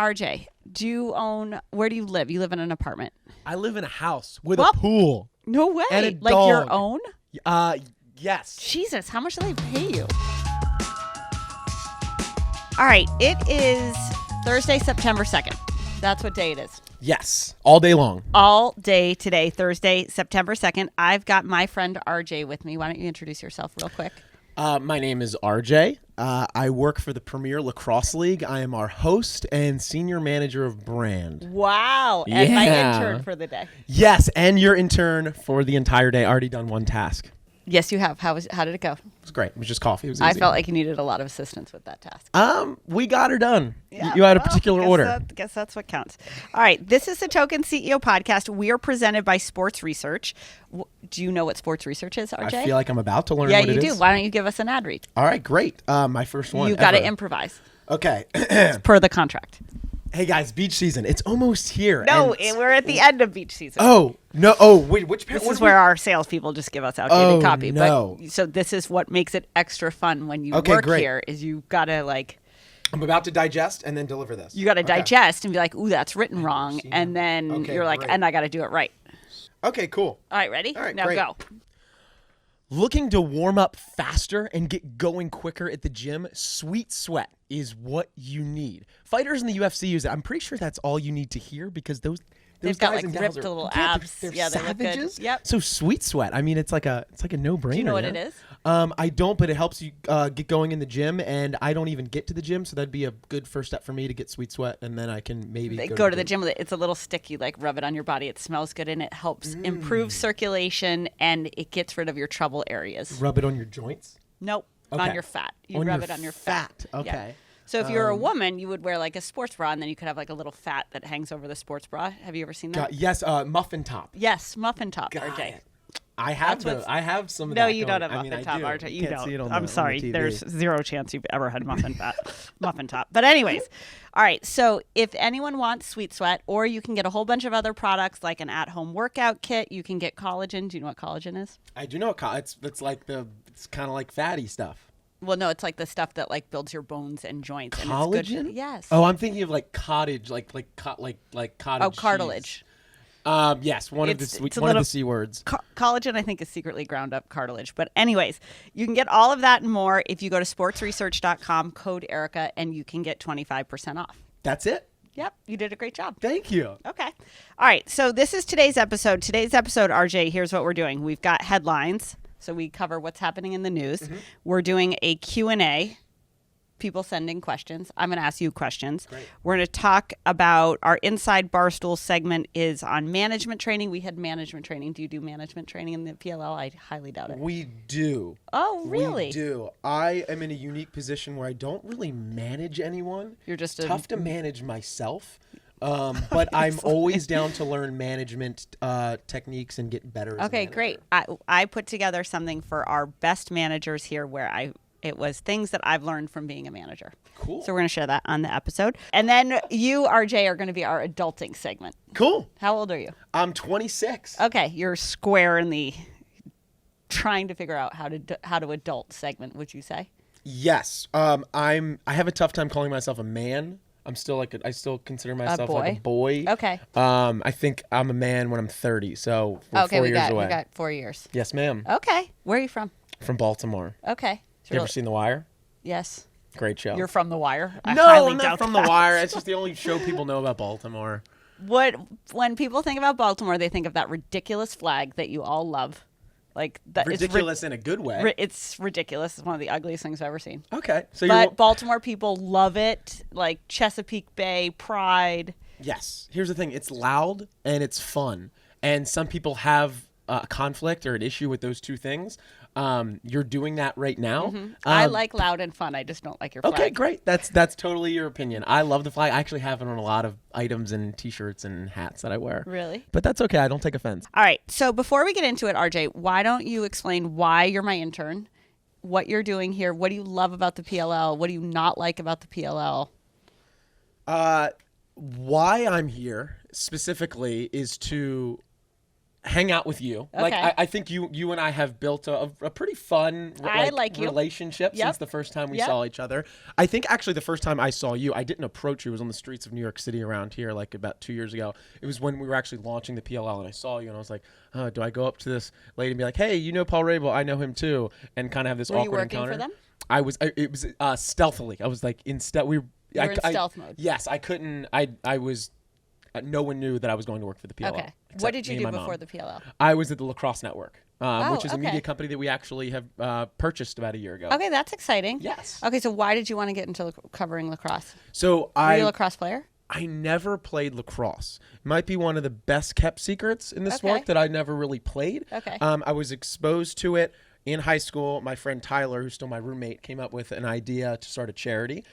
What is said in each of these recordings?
RJ, where do you live? You live in an apartment. I live in a house with a pool. No way. And a like dog. Your own? Yes. Jesus, how much do they pay you? All right, it is Thursday, September 2nd. That's what day it is. Yes, all day long. All day today, Thursday, September 2nd. I've got my friend RJ with me. Why don't you introduce yourself real quick? My name is RJ. I work for the Premiere Lacrosse League. I am our host and senior manager of brand. Wow. And my intern for the day. Yes, and your intern for the entire day. Already done one task. Yes, you have. How did it go? It was great. It was just coffee. It was easy. I felt like you needed a lot of assistance with that task. We got her done. Yeah, you had a particular order. Guess that's what counts. All right. This is the Token CEO podcast. We are presented by Sports Research. Do you know what Sports Research is, RJ? I feel like I'm about to learn what it is. Yeah, you do. Why don't you give us an ad read? All right, great. My first one. You got to improvise. Okay. Per the contract. Hey guys, beach season. It's almost here. No, we're at the end of beach season. Oh, no. Oh, wait, which This is where our salespeople just give us outdated copy. No. But, so this is what makes it extra fun when you work here is you got to I'm about to digest and then deliver this. You got to digest and be like, ooh, that's written wrong. And then you're like, and I got to do it right. Okay, cool. All right, ready? All right, now great. go. Looking to warm up faster and get going quicker at the gym? Sweet Sweat is what you need. Fighters in the UFC use it. I'm pretty sure that's all you need to hear because those They've guys got like and gals ripped are, little yeah, abs. They're Yeah, they savages. look good. Yep. So Sweet Sweat. I mean, it's like a no-brainer. Do you know what yeah? it is? I don't, but it helps you get going in the gym, and I don't even get to the gym, so that'd be a good first step for me to get Sweet Sweat, and then I can maybe go to the gym with it. It's a little stick. You like rub it on your body. It smells good, and it helps improve circulation, and it gets rid of your trouble areas. Rub it on your joints? Nope. Okay. On your fat. You rub it on your fat. Okay. Yeah. So if you're a woman, you would wear like a sports bra, and then you could have like a little fat that hangs over the sports bra. Have you ever seen that? Yes, muffin top. Yes, muffin top, Got RJ. it. I have some of that. No, you don't have I mean, muffin top, RJ. You can't see it don't. on I'm the sorry. TV. There's zero chance you've ever had muffin top. But anyways, all right. So if anyone wants Sweet Sweat, or you can get a whole bunch of other products like an at-home workout kit. You can get collagen. Do you know what collagen is? I do know it's like it's kind of like fatty stuff. Well, no, it's like the stuff that like builds your bones and joints. Collagen? And it's good. Yes. Oh, I'm thinking of like cottage, like cottage. Oh, cartilage. Cheese. Yes, one of the C words. Collagen, I think, is secretly ground up cartilage. But anyways, you can get all of that and more if you go to sportsresearch.com, code Erika, and you can get 25% off. That's it? Yep, you did a great job. Thank you. Okay. All right, so this is today's episode. Today's episode, RJ, here's what we're doing. We've got headlines, so we cover what's happening in the news. Mm-hmm. We're doing a Q&A. People sending questions. I'm going to ask you questions. Great. We're going to talk about our Inside Barstool segment is on management training. We had management training. Do you do management training in the PLL? I highly doubt it. We do. Oh, really? We do. I am in a unique position where I don't really manage anyone. You're just tough to manage myself. But I'm always down to learn management techniques and get better as a manager. Great. I put together something for our best managers here where it was things that I've learned from being a manager. Cool. So we're going to share that on the episode. And then you, RJ, are going to be our adulting segment. Cool. How old are you? I'm 26. Okay. You're square in the trying to figure out how to adult segment, would you say? Yes. I have a tough time calling myself a man. I'm still I still consider myself like a boy. Okay. I think I'm a man when I'm 30. So we're 4 years away. We got 4 years. Yes, ma'am. Okay. Where are you from? From Baltimore. Okay. You ever seen The Wire? Yes. Great show. You're from The Wire? No, I'm not from The Wire. It's just the only show people know about Baltimore. When people think about Baltimore, they think of that ridiculous flag that you all love. Like that, ridiculous in a good way. It's ridiculous. It's one of the ugliest things I've ever seen. Okay. But Baltimore people love it. Like Chesapeake Bay, pride. Yes. Here's the thing. It's loud and it's fun. And some people have a conflict or an issue with those two things. You're doing that right now. Mm-hmm. I like loud and fun. I just don't like your flag. Okay, great. That's totally your opinion. I love the flag. I actually have it on a lot of items and T-shirts and hats that I wear. Really? But that's okay. I don't take offense. All right. So before we get into it, RJ, why don't you explain why you're my intern, what you're doing here, what do you love about the PLL, what do you not like about the PLL? Why I'm here specifically is to hang out with you. Okay. Like I think you and I have built a pretty fun relationship since the first time we saw each other. I think actually the first time I saw you, I didn't approach you. It was on the streets of New York City around here, like about 2 years ago. It was when we were actually launching the PLL, and I saw you, and I was like, oh, do I go up to this lady and be like, hey, you know Paul Rabel? I know him too, and kind of have this awkward encounter. Were you working for them? I was. It was stealthily. I was like in stealth. You were in stealth mode. Yes, I couldn't. I was. No one knew that I was going to work for the PLL. Okay. What did you do before the PLL? I was at the Lacrosse Network, which is a media company that we actually have purchased about a year ago. Okay, that's exciting. Yes. Okay, so why did you want to get into covering lacrosse? So Were you a lacrosse player? I never played lacrosse. It might be one of the best kept secrets in the sport that I never really played. Okay. I was exposed to it in high school. My friend Tyler, who's still my roommate, came up with an idea to start a charity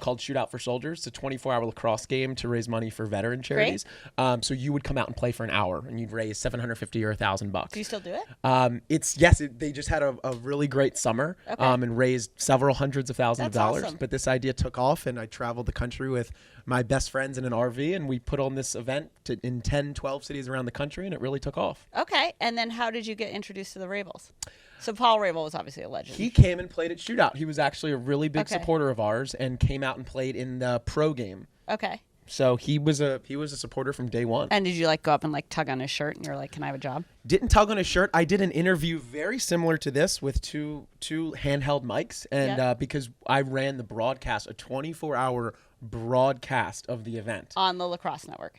called Shootout for Soldiers. It's a 24-hour lacrosse game to raise money for veteran charities. So you would come out and play for an hour, and you'd raise $750 or $1,000. Do you still do it? They just had a really great summer and raised several hundreds of thousands of dollars. Awesome. But this idea took off, and I traveled the country with my best friends in an RV, and we put on this event in 10, 12 cities around the country, and it really took off. Okay, and then how did you get introduced to the Rabels? So Paul Rabel was obviously a legend. He came and played at Shootout. He was actually a really big supporter of ours and came out and played in the pro game. Okay. So he was a supporter from day one. And did you go up and tug on his shirt and you're like, can I have a job? Didn't tug on his shirt. I did an interview very similar to this with two handheld mics, and because I ran the broadcast, a 24-hour broadcast of the event on the Lacrosse Network.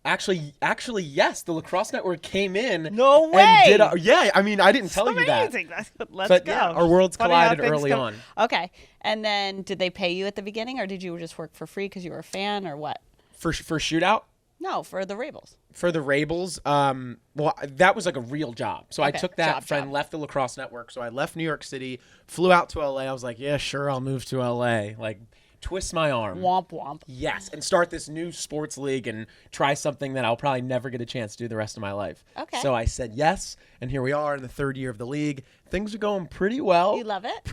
Actually, yes. The Lacrosse Network came in. No way. And I mean, I didn't tell you that. Let's go. Yeah, our worlds collided early on. Okay, and then did they pay you at the beginning, or did you just work for free because you were a fan, or what? For Shootout? No, for the Rabels. For the Rabels, well, that was like a real job. So I took that and left the Lacrosse Network. So I left New York City, flew out to LA. I was like, yeah, sure, I'll move to LA. Twist my arm. Womp womp. Yes, and start this new sports league and try something that I'll probably never get a chance to do the rest of my life. Okay. So I said yes, and here we are in the third year of the league. Things are going pretty well. You love it?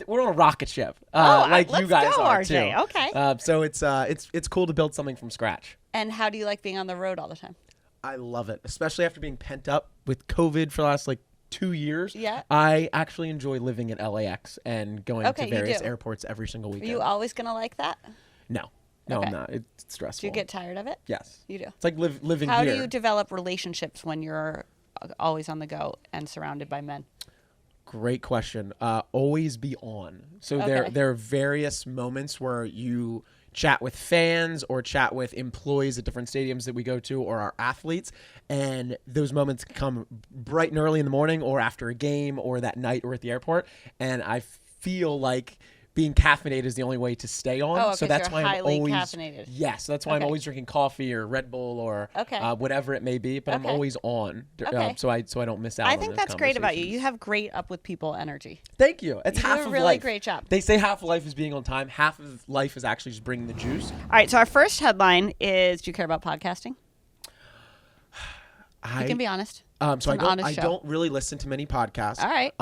We're on a rocket ship, let's you guys go, are RJ. too. Okay. So it's cool to build something from scratch. And how do you like being on the road all the time? I love it, especially after being pent up with COVID for the last 2 years. Yeah. I actually enjoy living at LAX and going to various airports every single weekend. Are you always going to like that? No, I'm not. It's stressful. Do you get tired of it? Yes. You do? It's like living How here. do you develop relationships when you're always on the go and surrounded by men? Great question. Always be on. So there are various moments where you chat with fans or chat with employees at different stadiums that we go to or our athletes, and those moments come bright and early in the morning or after a game or that night or at the airport, and I feel like being caffeinated is the only way to stay on. Oh, okay, so that's why I'm always caffeinated. Yes, so that's why I'm always drinking coffee or Red Bull or whatever it may be. But I'm always on, so I don't miss out. I think that's great about you. You have great up with people energy. Thank you. It's half of life. You do a really great job. They say half of life is being on time. Half of life is actually just bringing the juice. All right. So our first headline is: do you care about podcasting? You can be honest. So I don't really listen to many podcasts. All right.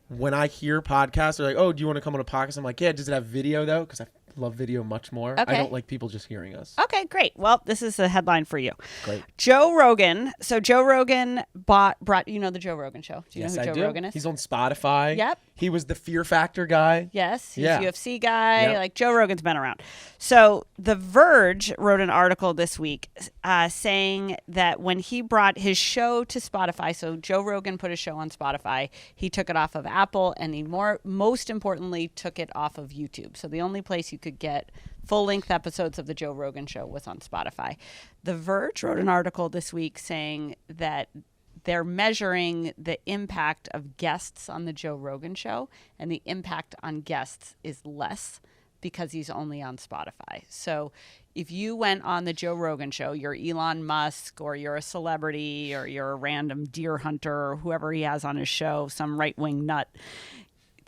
When I hear podcasts, they're like, oh, do you want to come on a podcast? I'm like, yeah, does it have video, though? Because I love video much more. Okay. I don't like people just hearing us. Okay, great. Well, this is the headline for you. Great. Joe Rogan. So Joe Rogan brought the Joe Rogan Show. Do you know who Joe Rogan is? He's on Spotify. Yep. He was the Fear Factor guy. Yes, he's a UFC guy. Yep. Joe Rogan's been around. So The Verge wrote an article this week saying that when he brought his show to Spotify, so Joe Rogan put his show on Spotify, he took it off of Apple, and he most importantly took it off of YouTube. So the only place you could get full-length episodes of the Joe Rogan Show was on Spotify. The Verge wrote an article this week saying that they're measuring the impact of guests on the Joe Rogan Show, and the impact on guests is less because he's only on Spotify. So if you went on the Joe Rogan Show, you're Elon Musk or you're a celebrity or you're a random deer hunter or whoever he has on his show, some right-wing nut,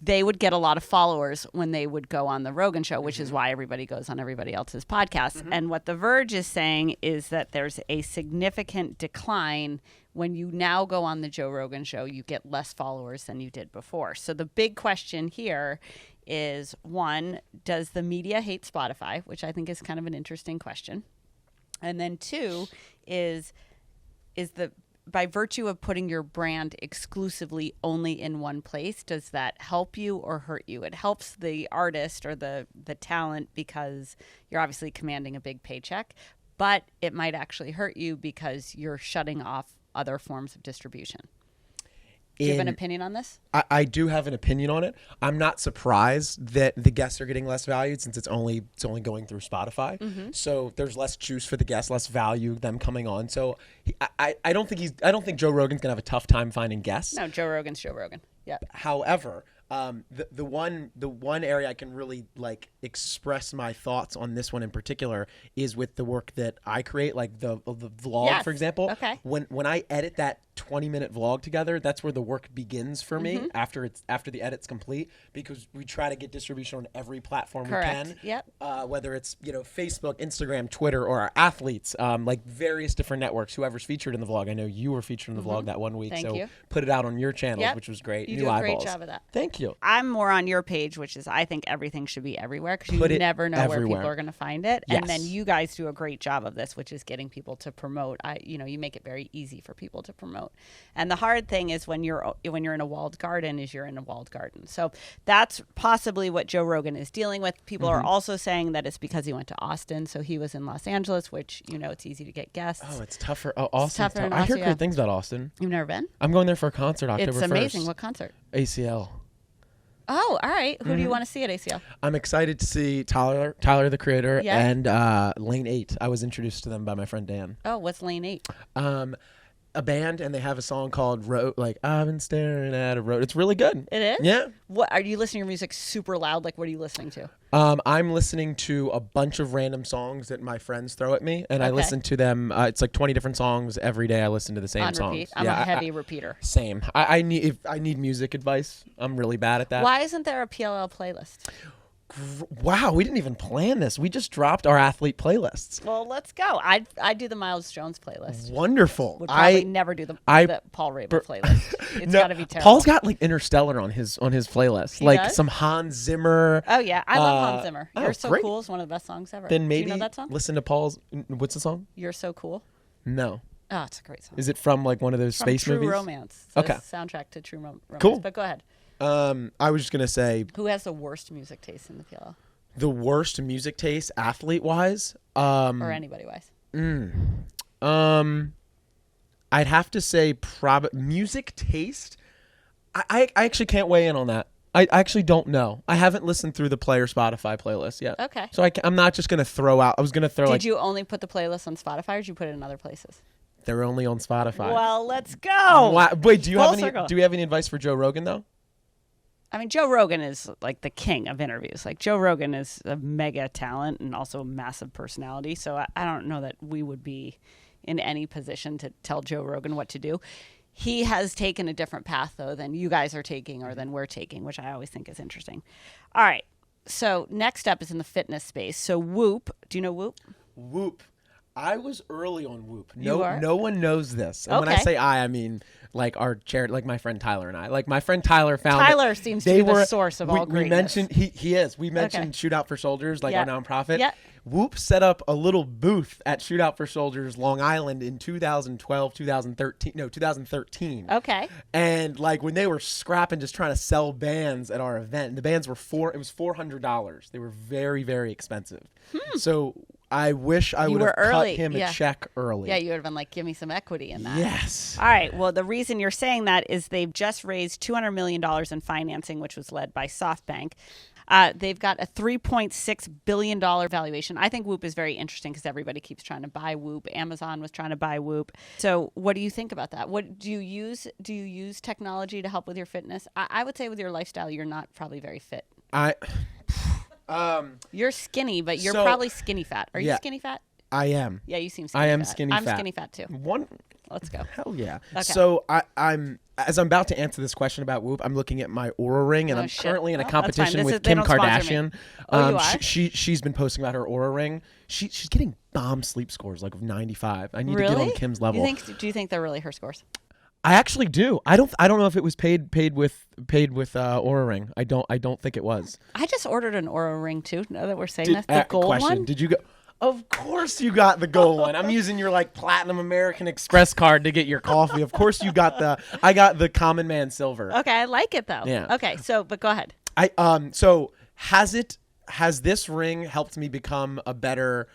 they would get a lot of followers when they would go on the Rogan Show, which is why everybody goes on everybody else's podcast. And what The Verge is saying is that there's a significant decline when you now go on the Joe Rogan Show, you get less followers than you did before. So the big question here is, one, does the media hate Spotify, which I think is kind of an interesting question. And then two is, by virtue of putting your brand exclusively only in one place, does that help you or hurt you? It helps the artist or the talent because you're obviously commanding a big paycheck, but it might actually hurt you because you're shutting off other forms of distribution. Do you have an opinion on this? I do have an opinion on it. I'm not surprised that the guests are getting less valued since it's only going through Spotify. Mm-hmm. So there's less juice for the guests, less value them coming on. So I don't think Joe Rogan's gonna have a tough time finding guests. No, Joe Rogan's Joe Rogan. Yeah. However, the one area I can really like express my thoughts on this one in particular is with the work that I create, like the vlog, yes. For example. Okay. When I edit that 20-minute vlog together, that's where the work begins for me. Mm-hmm. After the edit's complete, because we try to get distribution on every platform Correct. we can. Yep. Whether it's Facebook, Instagram, Twitter, or our athletes, like various different networks. Whoever's featured in the vlog. I know you were featured in the vlog that one week. Thank you. Put it out on your channels, yep. which was great. You New do a eyeballs. great job of that. Thank you. I'm more on your page, which is I think everything should be everywhere because you never know where people are going to find it. Yes. And then you guys do a great job of this, which is getting people to promote. You make it very easy for people to promote. And the hard thing is when you're in a walled garden is you're in a walled garden. So that's possibly what Joe Rogan is dealing with. People are also saying that it's because he went to Austin, so he was in Los Angeles, which it's easy to get guests. Oh, it's tougher. Oh, Austin. I hear great things about Austin. You've never been? I'm going there for a concert October 1st. It's amazing. What concert? ACL. Oh, all right. Who do you want to see at ACL? I'm excited to see Tyler the Creator, and Lane 8. I was introduced to them by my friend Dan. Oh, what's Lane 8? A band, and they have a song called Road, like I've been staring at a road. It's really good. It is? Yeah. What are you listening to your music super loud? Like what are you listening to? I'm listening to a bunch of random songs that my friends throw at me, and I listen to them. It's like 20 different songs every day. I listen to the same songs. Repeat. I'm a heavy repeater. Same. I need music advice. I'm really bad at that. Why isn't there a PLL playlist? Wow, we didn't even plan this. We just dropped our athlete playlists. Well, let's go. I do the Miles Jones playlist. Wonderful. Would probably never do the Paul Rabel playlist. It's got to be terrible. Paul's got like Interstellar on his playlist. He like does? Some Hans Zimmer. Oh yeah, I love Hans Zimmer. You're So great. Cool is one of the best songs ever. Then maybe do you know that song? Listen to Paul's. What's the song? You're So Cool. No. Oh, it's a great song. Is it from like one of those space True movies? Romance. It's okay. Soundtrack to True Romance. Cool. But go ahead. I was just gonna say. Who has the worst music taste in the PLL? The worst music taste, athlete-wise, or anybody-wise. I'd have to say music taste. I actually can't weigh in on that. I actually don't know. I haven't listened through the player Spotify playlist yet. Okay. So I'm not just gonna throw out. I was gonna throw. Did you only put the playlist on Spotify, or did you put it in other places? They're only on Spotify. Well, let's go. Wow. Wait, do we have any advice for Joe Rogan though? I mean, Joe Rogan is like the king of interviews. Like Joe Rogan is a mega talent and also a massive personality. So I don't know that we would be in any position to tell Joe Rogan what to do. He has taken a different path, though, than you guys are taking or than we're taking, which I always think is interesting. All right. So next up is in the fitness space. So Whoop. Do you know Whoop? Whoop. I was early on Whoop. You are? No one knows this. And when I say I mean like our chair, like my friend Tyler and I. Like my friend Tyler found Tyler seems to be the source of all greatness. We mentioned he is. We mentioned Shootout for Soldiers, like our nonprofit. Yeah. Whoop set up a little booth at Shootout for Soldiers, Long Island in 2013. Okay. And like when they were scrapping, just trying to sell bands at our event, the bands were it was $400. They were very, very expensive. So I wish I would have cut him a check early. Yeah, you would have been like, give me some equity in that. Yes. All right. Well, the reason you're saying that is they've just raised $200 million in financing, which was led by SoftBank. They've got a $3.6 billion valuation. I think Whoop is very interesting because everybody keeps trying to buy Whoop. Amazon was trying to buy Whoop. So what do you think about that? What do you use? Do you use technology to help with your fitness? I would say with your lifestyle, you're not probably very fit. You're skinny, but you're probably skinny fat. Are you skinny fat? I am. Yeah, you seem skinny fat. I am skinny fat. I'm skinny fat too. Let's go. Hell yeah. Okay. So I'm about to answer this question about Whoop, I'm looking at my Oura Ring, and I'm currently in a competition with Kim Kardashian. You are? She's been posting about her Oura Ring. She's getting bomb sleep scores, like of 95. I need to get on Kim's level. Do you think they're really her scores? I actually do. I don't know if it was paid with Oura Ring. I don't think it was. I just ordered an Oura Ring too. Now that we're saying that, the gold question. one. Did you go? Of course you got the gold one. I'm using your like Platinum American Express card to get your coffee. Of course you got I got the Common Man Silver. Okay, I like it though. Yeah. Okay, but go ahead. So has this ring helped me become a better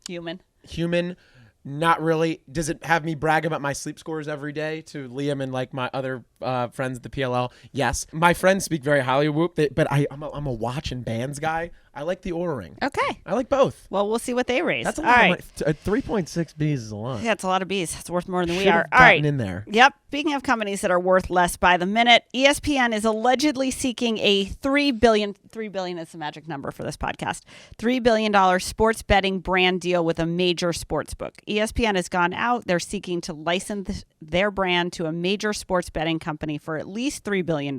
human? Not really. Does it have me brag about my sleep scores every day to Liam and like my other friends at the PLL? Yes. My friends speak very highly of Whoop, but I'm a watch and bands guy. I like the Oura Ring. Okay. I like both. Well, we'll see what they raise. That's a All lot. right. 3.6 Bs is a lot. Yeah, it's a lot of Bs. It's worth more than we Should've are. All right. in there. Yep. Speaking of companies that are worth less by the minute, ESPN is allegedly seeking a $3 billion is the magic number for this podcast, $3 billion sports betting brand deal with a major sports book. ESPN has gone out. They're seeking to license their brand to a major sports betting company for at least $3 billion.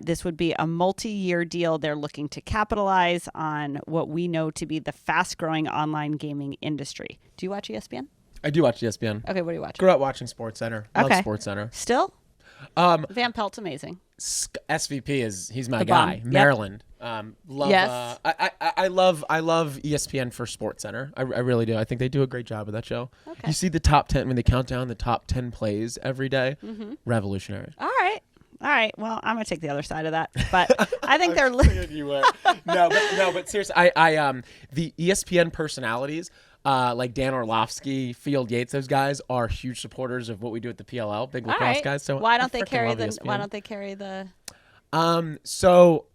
This would be a multi-year deal. They're looking to capitalize on what we know to be the fast-growing online gaming industry. Do you watch ESPN? I do watch ESPN. Okay, what do you watch? Grew up watching SportsCenter. Love SportsCenter. Still? Van Pelt's amazing. SVP he's my the guy. Yep. Maryland. Love. Yes. I love ESPN for SportsCenter. I really do. I think they do a great job with that show. Okay. You see the top 10 when they count down the top 10 plays every day? Mm-hmm. Revolutionary. All right. Well, I'm gonna take the other side of that, but I think they're. You were. No, but seriously, I the ESPN personalities. Like Dan Orlovsky, Field Yates, those guys are huge supporters of what we do at the PLL, big lacrosse guys. So why don't they carry ESPN. Why don't they carry the? So,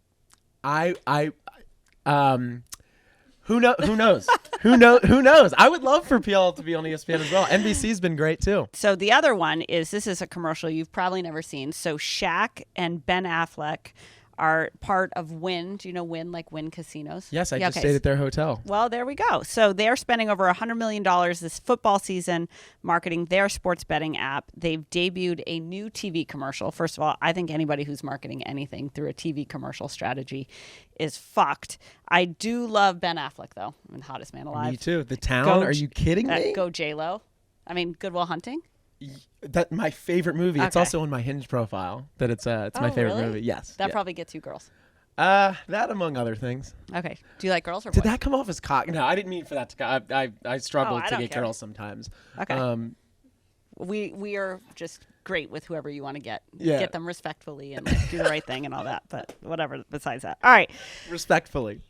who knows? Who knows? I would love for PLL to be on ESPN as well. NBC's been great too. So the other one is this is a commercial you've probably never seen. So Shaq and Ben Affleck are part of Wynn. Do you know Wynn, like Wynn Casinos? Yes, I just stayed at their hotel. Well, there we go. So they're spending over $100 million this football season marketing their sports betting app. They've debuted a new TV commercial. First of all, I think anybody who's marketing anything through a TV commercial strategy is fucked. I do love Ben Affleck, though. I mean, hottest man alive. Me too. The Town? Are you kidding me? Go J-Lo. I mean, Good Will Hunting. That my favorite movie. Okay. It's also on my Hinge profile. That it's my favorite really? movie. Yes. That probably gets you girls. That among other things. Okay. Do you like girls or boys? Did that come off as cock? No, I didn't mean for that to. I struggle to get care. girls sometimes. Okay. We are just great with whoever you want to get. Yeah. Get them respectfully and do the right thing and all that. But whatever. Besides that. All right. Respectfully.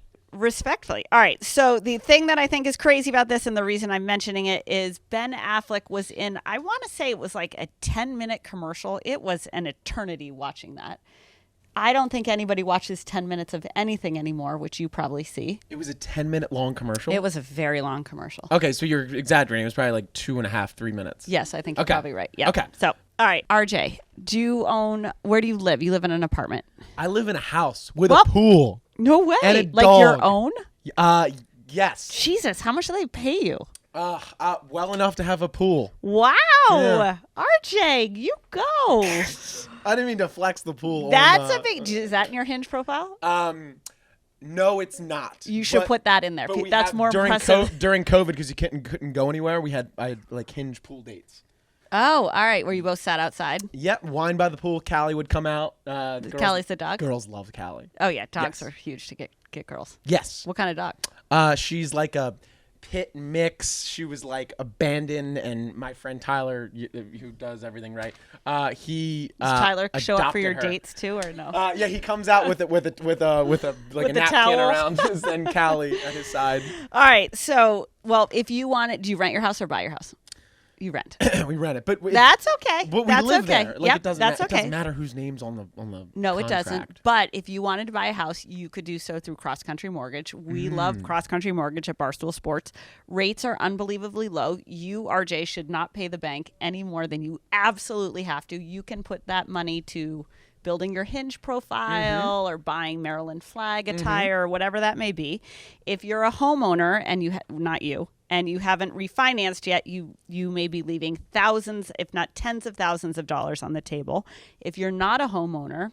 All right. So the thing that I think is crazy about this and the reason I'm mentioning it is Ben Affleck was in, I want to say it was like a 10-minute commercial. It was an eternity watching that. I don't think anybody watches 10 minutes of anything anymore, which you probably see. It was a 10-minute long commercial? It was a very long commercial. Okay, so you're exaggerating. It was probably like 2.5, 3 minutes. Yes, I think you're probably right. Yeah. Okay. So, all right, RJ, where do you live? You live in an apartment? I live in a house with a pool. No way. And a like dog. your own? Yes. Jesus, how much do they pay you? Well enough to have a pool. Wow. Yeah. RJ, you go. I didn't mean to flex the pool. That's a big, is that in your Hinge profile? No, it's not. You should put that in there. But That's more impressive. During COVID, because you couldn't go anywhere, I had like Hinge pool dates. Oh, all right. Where you both sat outside? Yep, wine by the pool. Callie would come out. Callie's the dog? Girls love Callie. Oh, yeah. Dogs are huge to get girls. Yes. What kind of dog? She's like a pit mix. She was like abandoned, and my friend Tyler, who does everything right, does Tyler show up for your her. dates too, or no? Yeah, he comes out with a napkin towel around his and Callie at his side. All right. So, well, if you want it, do you rent your house or buy your house? You rent. We rent it, but that's okay. But we that's live okay. there. Like, yep, it doesn't. That's okay. It doesn't matter whose name's on the. No, contract. it doesn't. But if you wanted to buy a house, you could do so through Cross Country Mortgage. We love Cross Country Mortgage at Barstool Sports. Rates are unbelievably low. You, RJ, should not pay the bank any more than you absolutely have to. You can put that money to building your Hinge profile or buying Maryland flag attire or whatever that may be. If you're a homeowner and and you haven't refinanced yet, you may be leaving thousands, if not tens of thousands of dollars on the table. If you're not a homeowner,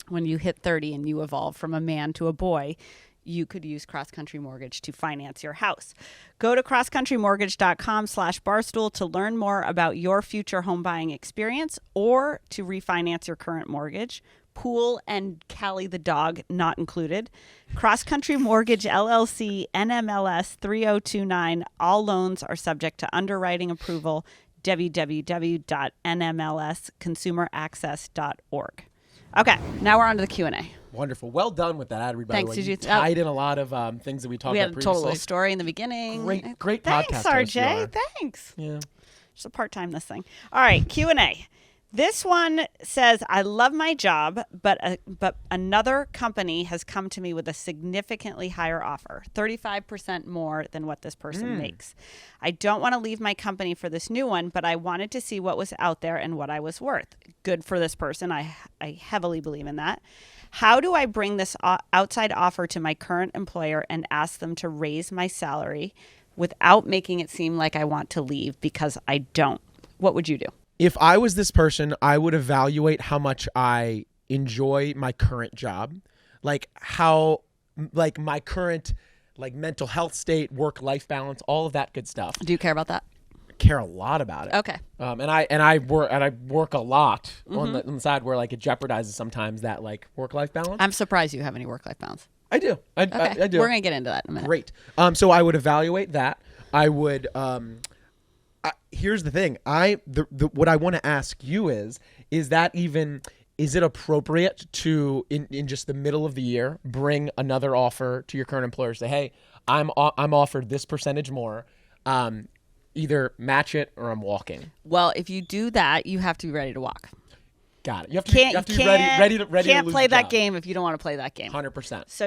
when you hit 30 and you evolve from a man to a boy, you could use Cross Country Mortgage to finance your house. Go to crosscountrymortgage.com/barstool to learn more about your future home buying experience or to refinance your current mortgage. Pool and Callie the dog not included. Cross Country Mortgage LLC NMLS 3029. All loans are subject to underwriting approval. www.nmlsconsumeraccess.org. Okay, now we're on to the Q&A. Wonderful. Well done with that, everybody. Thanks. Did You you tied in a lot of things that we talked We about had a previously. total story in the beginning. Great Thanks, podcast host you RJ. are. Thanks. Yeah. Just a part-time this thing. All right, Q&A. This one says, I love my job, but another company has come to me with a significantly higher offer, 35% more than what this person makes. I don't want to leave my company for this new one, but I wanted to see what was out there and what I was worth. Good for this person. I heavily believe in that. How do I bring this outside offer to my current employer and ask them to raise my salary without making it seem like I want to leave because I don't? What would you do? If I was this person, I would evaluate how much I enjoy my current job, like how, like my current, like mental health state, work-life balance, all of that good stuff. Do you care about that? I care a lot about it. Okay. And I work a lot on the side where like it jeopardizes sometimes that like work-life balance. I'm surprised you have any work-life balance. I do. I do. We're gonna get into that in a minute. Great. So I would evaluate that. I would. Here's the thing. What I want to ask you is it appropriate to in just the middle of the year bring another offer to your current employer? Say, hey, I'm offered this percentage more. Either match it or I'm walking. Well, if you do that, you have to be ready to walk. Got it. You have to be ready to can't lose play the that job. game if you don't want to play that game. 100%. So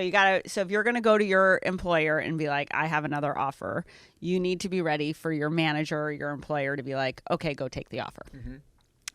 if you're going to go to your employer and be like, I have another offer, you need to be ready for your manager or your employer to be like, okay, go take the offer. Mm-hmm.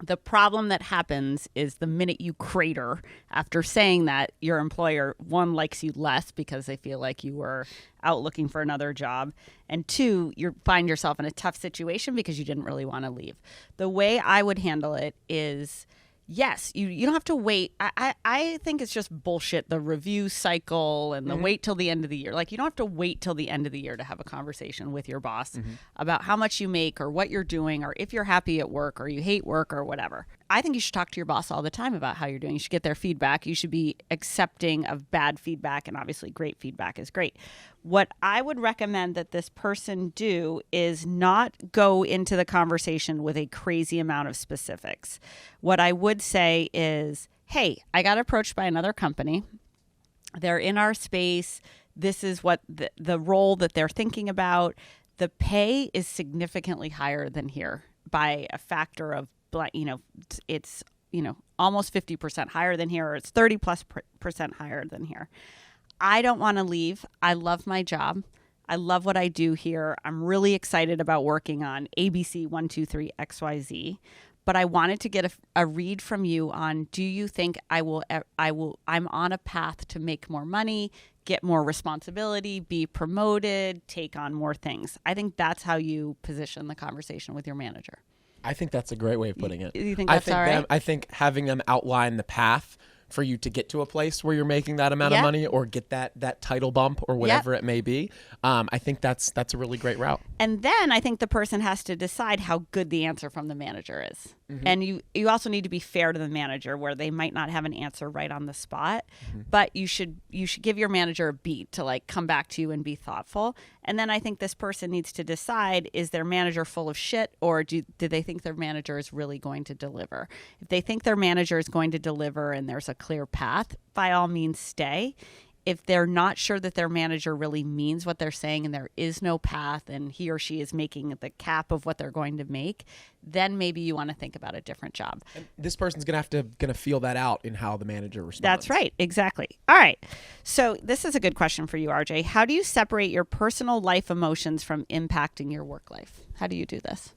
The problem that happens is the minute you crater after saying that, your employer, one, likes you less because they feel like you were out looking for another job, and two, you find yourself in a tough situation because you didn't really want to leave. The way I would handle it is, yes, you don't have to wait. I think it's just bullshit, the review cycle and the wait till the end of the year. Like, you don't have to wait till the end of the year to have a conversation with your boss about how much you make or what you're doing or if you're happy at work or you hate work or whatever. I think you should talk to your boss all the time about how you're doing. You should get their feedback. You should be accepting of bad feedback, and obviously great feedback is great. What I would recommend that this person do is not go into the conversation with a crazy amount of specifics. What I would say is, hey, I got approached by another company. They're in our space. This is what the role that they're thinking about. The pay is significantly higher than here by a factor of, it's, almost 50% higher than here, or it's 30+% higher than here. I don't want to leave. I love my job. I love what I do here. I'm really excited about working on ABC 123 XYZ. But I wanted to get a read from you on, do you think I'm on a path to make more money, get more responsibility, be promoted, take on more things? I think that's how you position the conversation with your manager. I think that's a great way of putting it. You think that's all right? I think having them outline the path for you to get to a place where you're making that amount of money or get that title bump or whatever it may be. I think that's a really great route. And then I think the person has to decide how good the answer from the manager is. Mm-hmm. And you also need to be fair to the manager where they might not have an answer right on the spot, but you should give your manager a beat to like come back to you and be thoughtful. And then I think this person needs to decide, is their manager full of shit, or do they think their manager is really going to deliver? If they think their manager is going to deliver and there's a clear path, by all means stay. If they're not sure that their manager really means what they're saying and there is no path and he or she is making the cap of what they're going to make, then maybe you want to think about a different job. And this person's gonna feel that out in how the manager responds. That's right. Exactly. All right. So this is a good question for you, RJ. How do you separate your personal life emotions from impacting your work life? How do you do this?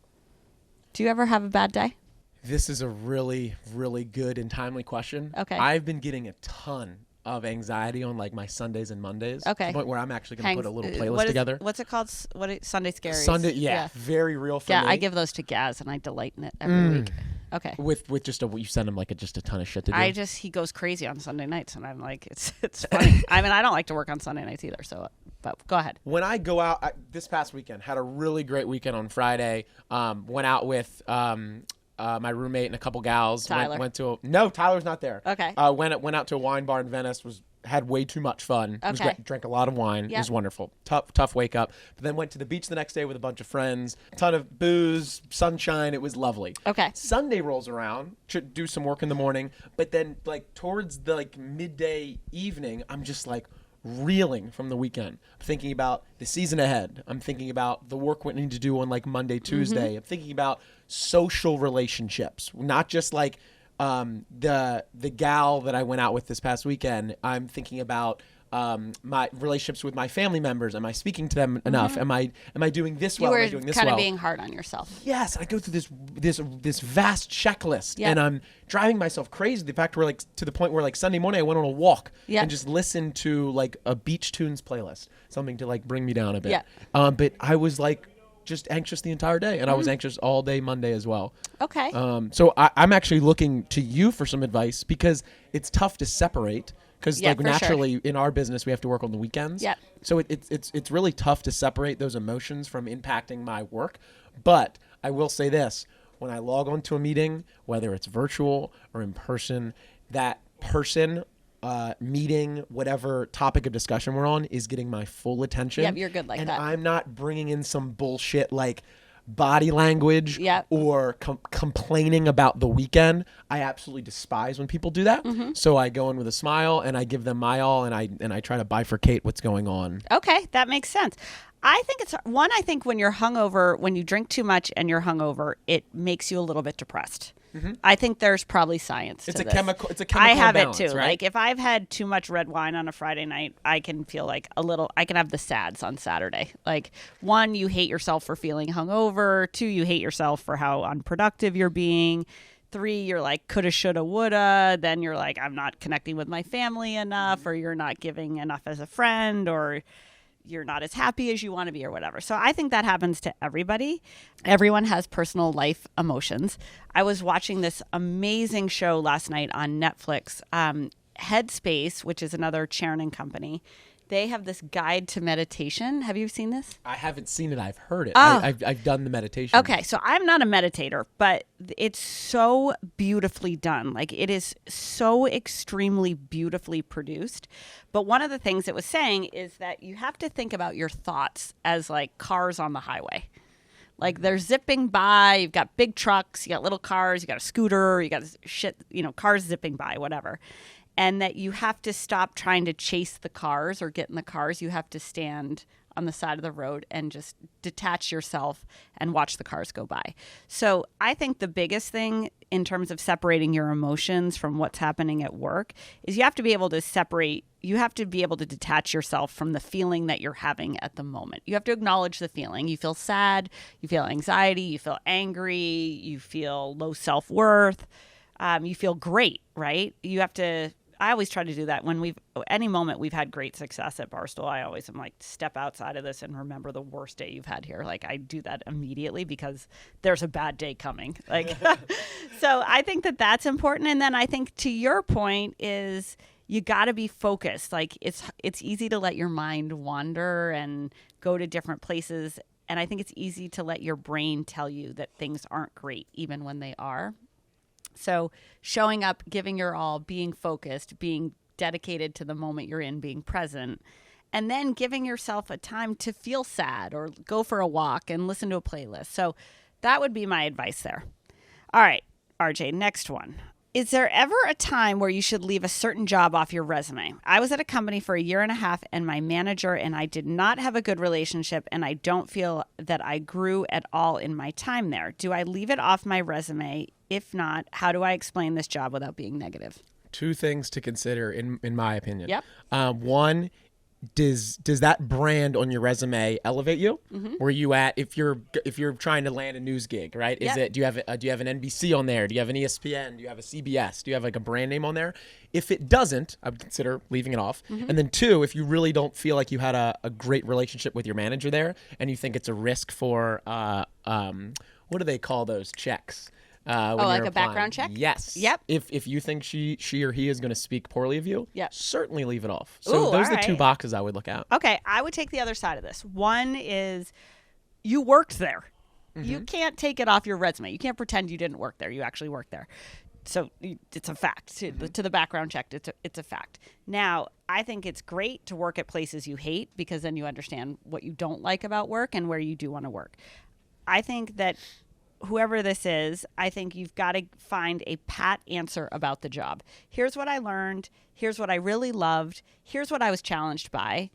Do you ever have a bad day? This is a really, really good and timely question. Okay. I've been getting a ton of anxiety on like my Sundays and Mondays. Okay. To the point where I'm actually going to put a little playlist together. What's it called? Sunday Scaries? Sunday, yeah. Very real for me. Yeah, I give those to Gaz and I delight in it every week. Okay. With just you send him like just a ton of shit to do. He goes crazy on Sunday nights and I'm like, it's funny. I mean, I don't like to work on Sunday nights either, so, but go ahead. When I go out, this past weekend, had a really great weekend on Friday. Went out with my roommate and a couple gals Tyler. went to no, Tyler's not there. Okay. Went out to a wine bar in Venice. Had way too much fun. It was Okay. great. Drank a lot of wine. It was wonderful. Tough wake up. But then went to the beach the next day with a bunch of friends. A ton of booze, sunshine. It was lovely. Okay. Sunday rolls around. Should do some work in the morning. But then like towards the like midday evening, I'm just like reeling from the weekend. I'm thinking about the season ahead. I'm thinking about the work we need to do on like Monday, Tuesday. I'm thinking about social relationships, not just like the gal that I went out with this past weekend. I'm thinking about my relationships with my family members. Am I speaking to them enough? Am I doing this well? Am I doing this well? You were kind of being hard on yourself. Yes, I go through this vast checklist, and I'm driving myself crazy. The fact where like to the point where like Sunday morning I went on a walk and just listened to like a Beach Tunes playlist, something to like bring me down a bit. But I was like just anxious the entire day, and I was anxious all day Monday as well. Okay. So I'm actually looking to you for some advice because it's tough to separate. Because like naturally in our business we have to work on the weekends. Yep. So it's really tough to separate those emotions from impacting my work. But I will say this: when I log on to a meeting, whether it's virtual or in person, that person meeting, whatever topic of discussion we're on, is getting my full attention. Yep, you're good like that. And I'm not bringing in some bullshit like body language or complaining about the weekend. I absolutely despise when people do that. So I go in with a smile and I give them my all, and I try to bifurcate what's going on. Okay, that makes sense. I think when you're hungover, when you drink too much and you're hungover, it makes you a little bit depressed. I think there's probably science to this. It's a chemical I have imbalance, it too. right? Like if I've had too much red wine on a Friday night, I can feel like I can have the sads on Saturday. Like 1, you hate yourself for feeling hungover. 2, you hate yourself for how unproductive you're being. 3, you're like coulda, shoulda, woulda. Then you're like, I'm not connecting with my family enough, or you're not giving enough as a friend, or you're not as happy as you want to be or whatever. So I think that happens to everybody. Everyone has personal life emotions. I was watching this amazing show last night on Netflix, Headspace, which is another Chernin company. They have this guide to meditation. Have you seen this? I haven't seen it. I've heard it. Oh. I've done the meditation. Okay, so I'm not a meditator, but it's so beautifully done. Like it is so extremely beautifully produced. But one of the things it was saying is that you have to think about your thoughts as like cars on the highway. Like they're zipping by, you've got big trucks, you got little cars, you got a scooter, you got shit, cars zipping by, whatever. And that you have to stop trying to chase the cars or get in the cars. You have to stand on the side of the road and just detach yourself and watch the cars go by. So I think the biggest thing in terms of separating your emotions from what's happening at work is you have to be able to detach yourself from the feeling that you're having at the moment. You have to acknowledge the feeling. You feel sad, you feel anxiety, you feel angry, you feel low self-worth, you feel great, right? I always try to do that when any moment we've had great success at Barstool. I always am like, step outside of this and remember the worst day you've had here. Like I do that immediately because there's a bad day coming. Like, so I think that that's important. And then I think to your point is you got to be focused. Like it's easy to let your mind wander and go to different places. And I think it's easy to let your brain tell you that things aren't great, even when they are. So showing up, giving your all, being focused, being dedicated to the moment you're in, being present, and then giving yourself a time to feel sad or go for a walk and listen to a playlist. So that would be my advice there. All right, RJ, next one. Is there ever a time where you should leave a certain job off your resume? I was at a company for 1.5 years and my manager and I did not have a good relationship and I don't feel that I grew at all in my time there. Do I leave it off my resume? If not, how do I explain this job without being negative? 2 things to consider in my opinion. Yep. One, does that brand on your resume elevate you? Where you at if you're trying to land a news gig, right? Do you have an NBC on there? Do you have an ESPN? Do you have a CBS? Do you have like a brand name on there? If it doesn't, I would consider leaving it off. And then 2, if you really don't feel like you had a great relationship with your manager there and you think it's a risk for what do they call those checks? Like a background check? Yes. Yep. If you think she or he is going to speak poorly of you, certainly leave it off. So Ooh, those are the right. 2 boxes I would look at. Okay, I would take the other side of this. One is you worked there. You can't take it off your resume. You can't pretend you didn't work there. You actually worked there. So it's a fact. To the background check, it's a fact. Now, I think it's great to work at places you hate because then you understand what you don't like about work and where you do want to work. I think that whoever this is, I think you've got to find a pat answer about the job. Here's what I learned. Here's what I really loved. Here's what I was challenged by.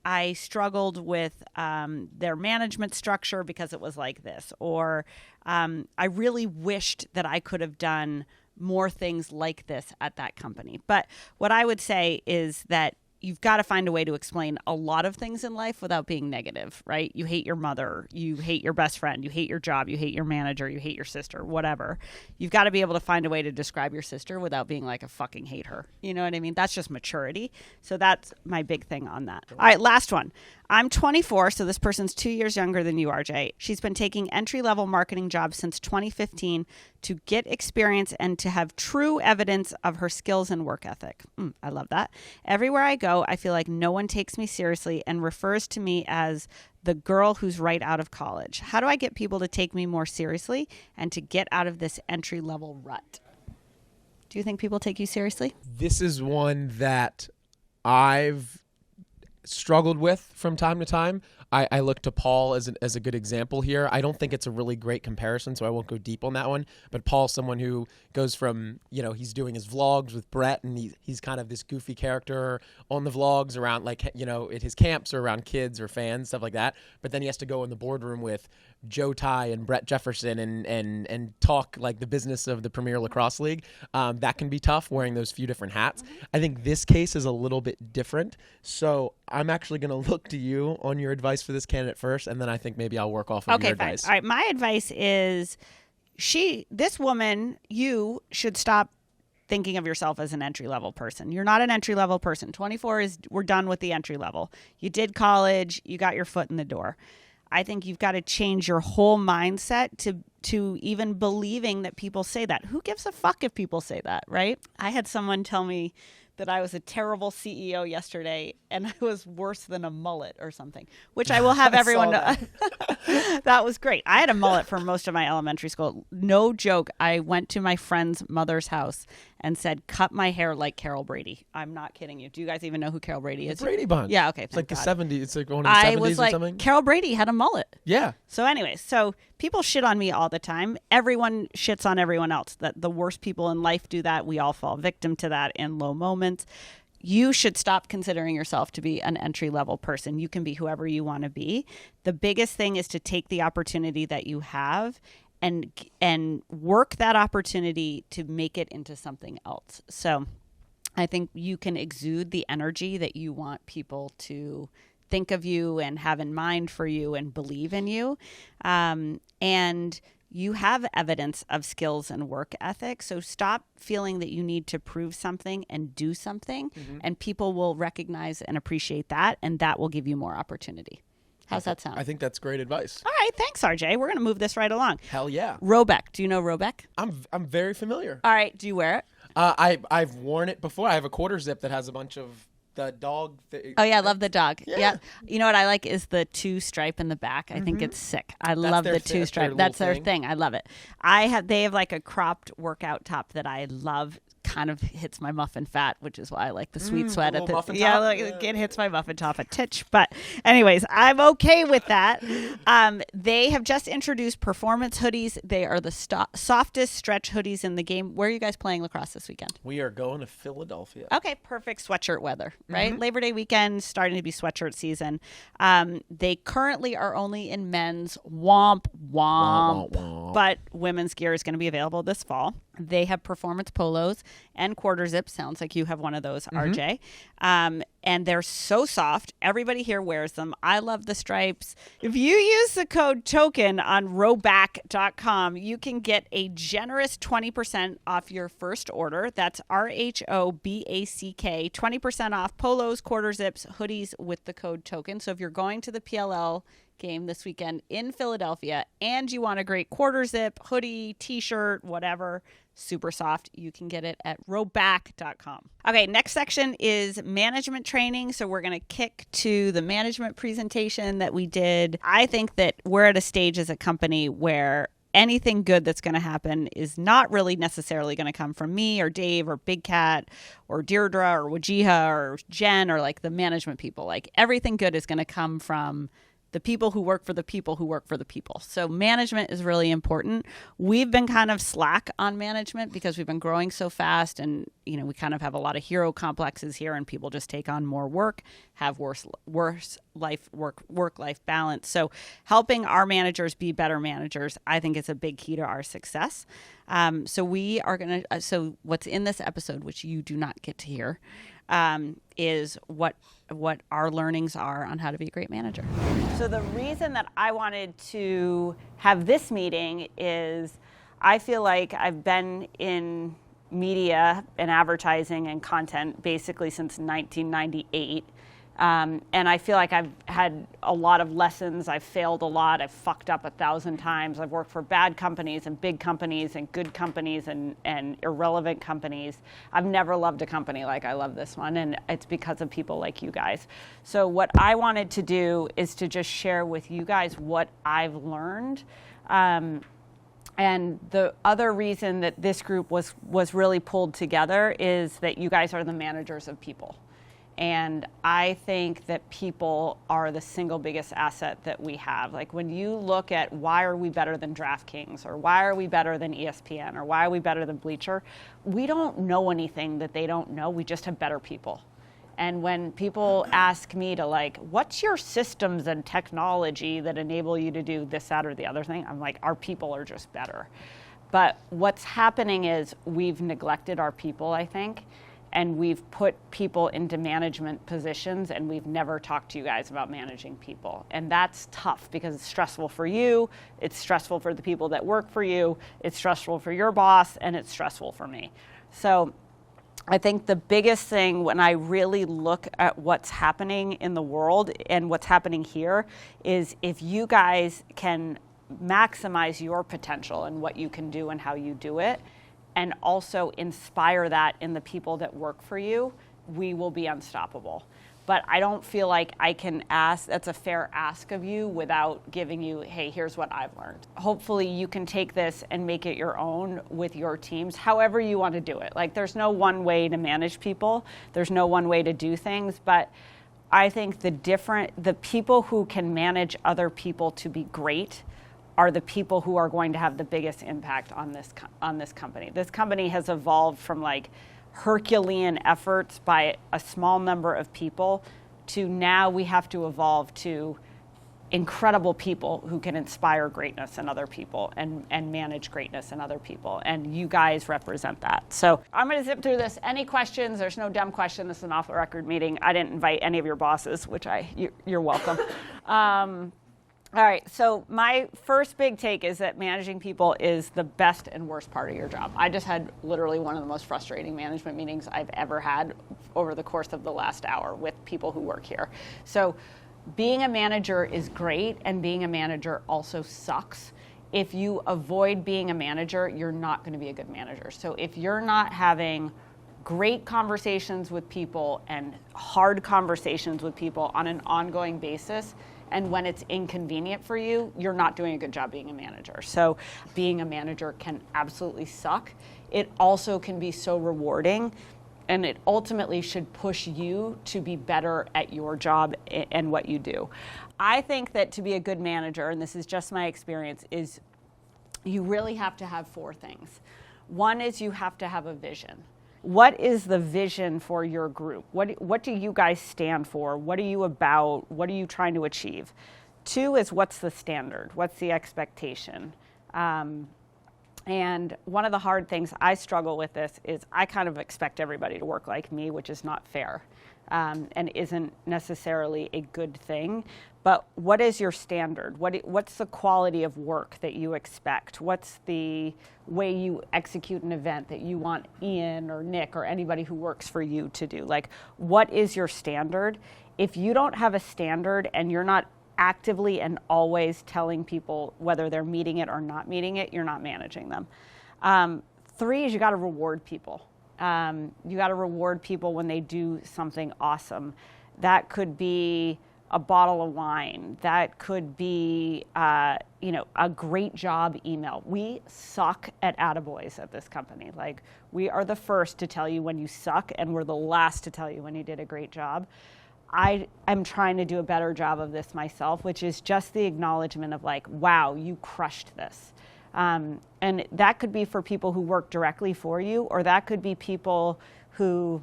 I struggled with their management structure because it was like this. Or I really wished that I could have done more things like this at that company. But what I would say is that you've got to find a way to explain a lot of things in life without being negative, right? You hate your mother, you hate your best friend, you hate your job, you hate your manager, you hate your sister, whatever. You've got to be able to find a way to describe your sister without being like, I fucking hate her. You know what I mean? That's just maturity. So that's my big thing on that. All right, last one. I'm 24, so this person's 2 years younger than you, RJ. She's been taking entry-level marketing jobs since 2015 to get experience and to have true evidence of her skills and work ethic. I love that. Everywhere I go, I feel like no one takes me seriously and refers to me as the girl who's right out of college. How do I get people to take me more seriously and to get out of this entry-level rut? Do you think people take you seriously? This is one that I've struggled with from time to time. I look to Paul as a good example here. I don't think it's a really great comparison, so I won't go deep on that one. But Paul's someone who goes from, he's doing his vlogs with Brett, and he's kind of this goofy character on the vlogs around, at his camps or around kids or fans, stuff like that. But then he has to go in the boardroom with Joe Ty and Brett Jefferson and talk like the business of the Premiere Lacrosse League. That can be tough, wearing those few different hats. I think this case is a little bit different. So I'm actually going to look to you on your advice for this candidate first, and then I think maybe I'll work off of your advice. All right, my advice is this woman, you should stop thinking of yourself as an entry-level person. You're not an entry-level person. 24 we're done with the entry level. You did college, you got your foot in the door. I think you've got to change your whole mindset to even believing that people say that. Who gives a fuck if people say that, right? I had someone tell me that I was a terrible CEO yesterday and I was worse than a mullet or something, which I will have everyone know. That was great. I had a mullet for most of my elementary school. No joke. I went to my friend's mother's house and said, cut my hair like Carol Brady. I'm not kidding you. Do you guys even know who Carol Brady is? The Brady Bunch. Yeah, okay. It's like God. The 70s. It's like one of the I 70s was or like, something. Carol Brady had a mullet. Yeah. So anyways, people shit on me all the time. Everyone shits on everyone else. That the worst people in life do that. We all fall victim to that in low moments. You should stop considering yourself to be an entry-level person. You can be whoever you want to be. The biggest thing is to take the opportunity that you have and work that opportunity to make it into something else. So I think you can exude the energy that you want people to think of you and have in mind for you and believe in you. And you have evidence of skills and work ethic. So stop feeling that you need to prove something and do something. And people will recognize and appreciate that. And that will give you more opportunity. How's that sound? I think that's great advice. All right. Thanks, RJ. We're going to move this right along. Hell yeah. Robeck. Do you know Robeck? I'm very familiar. All right. Do you wear it? I've worn it before. I have a quarter zip that has a bunch of the dog. Oh yeah, I love the dog. Yeah. You know what I like is the 2 stripe in the back. I think it's sick. I love the 2 stripe. That's their thing. I love it. They have like a cropped workout top that I love. Kind of hits my muffin fat, which is why I like the sweet sweat at the it hits my muffin top a titch. But anyways, I'm okay with that. They have just introduced performance hoodies. They are the softest stretch hoodies in the game. Where are you guys playing lacrosse this weekend? We are going to Philadelphia. Okay, perfect sweatshirt weather, right? Labor Day weekend, starting to be sweatshirt season. They currently are only in men's womp. But women's gear is going to be available this fall. They have performance polos and quarter zips. Sounds like you have one of those, RJ. And they're so soft. Everybody here wears them. I love the stripes. If you use the code TOKEN on roback.com, you can get a generous 20% off your first order. That's RHOBACK, 20% off polos, quarter zips, hoodies with the code TOKEN. So if you're going to the PLL game this weekend in Philadelphia, and you want a great quarter zip, hoodie, t-shirt, whatever, super soft, you can get it at rowback.com. Okay, next section is management training. So we're going to kick to the management presentation that we did. I think that we're at a stage as a company where anything good that's going to happen is not really necessarily going to come from me or Dave or Big Cat or Deirdre or Wajiha or Jen or like the management people. Like everything good is going to come from the people who work for the people who work for the people. So management is really important. We've been kind of slack on management because we've been growing so fast, and we kind of have a lot of hero complexes here, and people just take on more work, have work life balance. So helping our managers be better managers, I think, is a big key to our success. So we are going to so what's in this episode, which you do not get to hear, is what our learnings are on how to be a great manager. So the reason that I wanted to have this meeting is I feel like I've been in media and advertising and content basically since 1998. And I feel like I've had a lot of lessons. I've failed a lot. I've fucked up 1,000 times. I've worked for bad companies and big companies and good companies and irrelevant companies. I've never loved a company like I love this one, and it's because of people like you guys. So what I wanted to do is to just share with you guys what I've learned. And the other reason that this group was really pulled together is that you guys are the managers of people. And I think that people are the single biggest asset that we have. Like when you look at why are we better than DraftKings, or why are we better than ESPN, or why are we better than Bleacher, we don't know anything that they don't know. We just have better people. And when people ask me to like, what's your systems and technology that enable you to do this, that, or the other thing? I'm like, our people are just better. But what's happening is we've neglected our people, I think. And we've put people into management positions, and we've never talked to you guys about managing people. And that's tough because it's stressful for you, it's stressful for the people that work for you, it's stressful for your boss, and it's stressful for me. So I think the biggest thing when I really look at what's happening in the world and what's happening here is if you guys can maximize your potential and what you can do and how you do it, and also inspire that in the people that work for you, we will be unstoppable. But I don't feel like I can ask, that's a fair ask of you without giving you, hey, here's what I've learned. Hopefully you can take this and make it your own with your teams, however you want to do it. Like there's no one way to manage people. There's no one way to do things. But I think the people who can manage other people to be great are the people who are going to have the biggest impact on this company. This company has evolved from like Herculean efforts by a small number of people to now we have to evolve to incredible people who can inspire greatness in other people and manage greatness in other people. And you guys represent that. So I'm going to zip through this. Any questions? There's no dumb question. This is an off-the-record meeting. I didn't invite any of your bosses, which you're welcome. All right, so my first big take is that managing people is the best and worst part of your job. I just had literally one of the most frustrating management meetings I've ever had over the course of the last hour with people who work here. So being a manager is great, and being a manager also sucks. If you avoid being a manager, you're not going to be a good manager. So if you're not having great conversations with people and hard conversations with people on an ongoing basis, and when it's inconvenient for you, you're not doing a good job being a manager. So being a manager can absolutely suck. It also can be so rewarding, and it ultimately should push you to be better at your job and what you do. I think that to be a good manager, and this is just my experience, is you really have to have 4 things. One is you have to have a vision. What is the vision for your group? What do you guys stand for? What are you about? What are you trying to achieve? 2 is what's the standard? What's the expectation? And one of the hard things I struggle with this is I kind of expect everybody to work like me, which is not fair and isn't necessarily a good thing. But what is your standard? What's the quality of work that you expect? What's the way you execute an event that you want Ian or Nick or anybody who works for you to do? Like, what is your standard? If you don't have a standard and you're not actively and always telling people whether they're meeting it or not meeting it, you're not managing them. 3 is you got to reward people. You got to reward people when they do something awesome. That could be a bottle of wine. That could be, a great job email. We suck at attaboys at this company. Like, we are the first to tell you when you suck, and we're the last to tell you when you did a great job. I am trying to do a better job of this myself, which is just the acknowledgement of like, wow, you crushed this. And that could be for people who work directly for you, or that could be people who,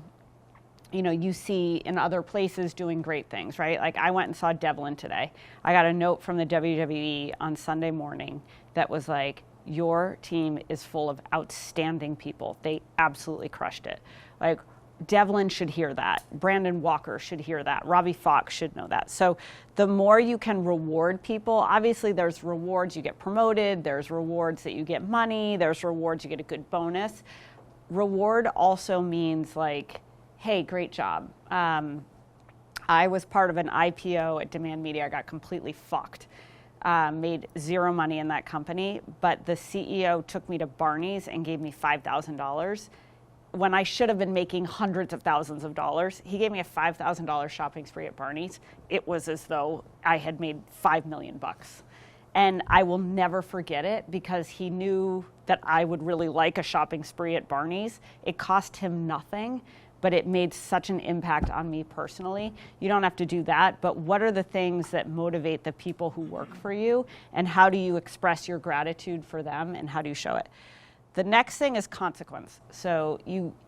you see in other places doing great things, right? Like, I went and saw Devlin today. I got a note from the WWE on Sunday morning that was like, your team is full of outstanding people. They absolutely crushed it. Like, Devlin should hear that. Brandon Walker should hear that. Robbie Fox should know that. So the more you can reward people, obviously there's rewards, you get promoted, there's rewards that you get money, there's rewards you get a good bonus. Reward also means like, hey, great job. I was part of an IPO at Demand Media. I got completely fucked. Made zero money in that company, but the CEO took me to Barney's and gave me $5,000. When I should have been making hundreds of thousands of dollars. He gave me a $5,000 shopping spree at Barney's. It was as though I had made $5 million. And I will never forget it because he knew that I would really like a shopping spree at Barney's. It cost him nothing, but it made such an impact on me personally. You don't have to do that, but what are the things that motivate the people who work for you, and how do you express your gratitude for them, and how do you show it? The next thing is consequence. So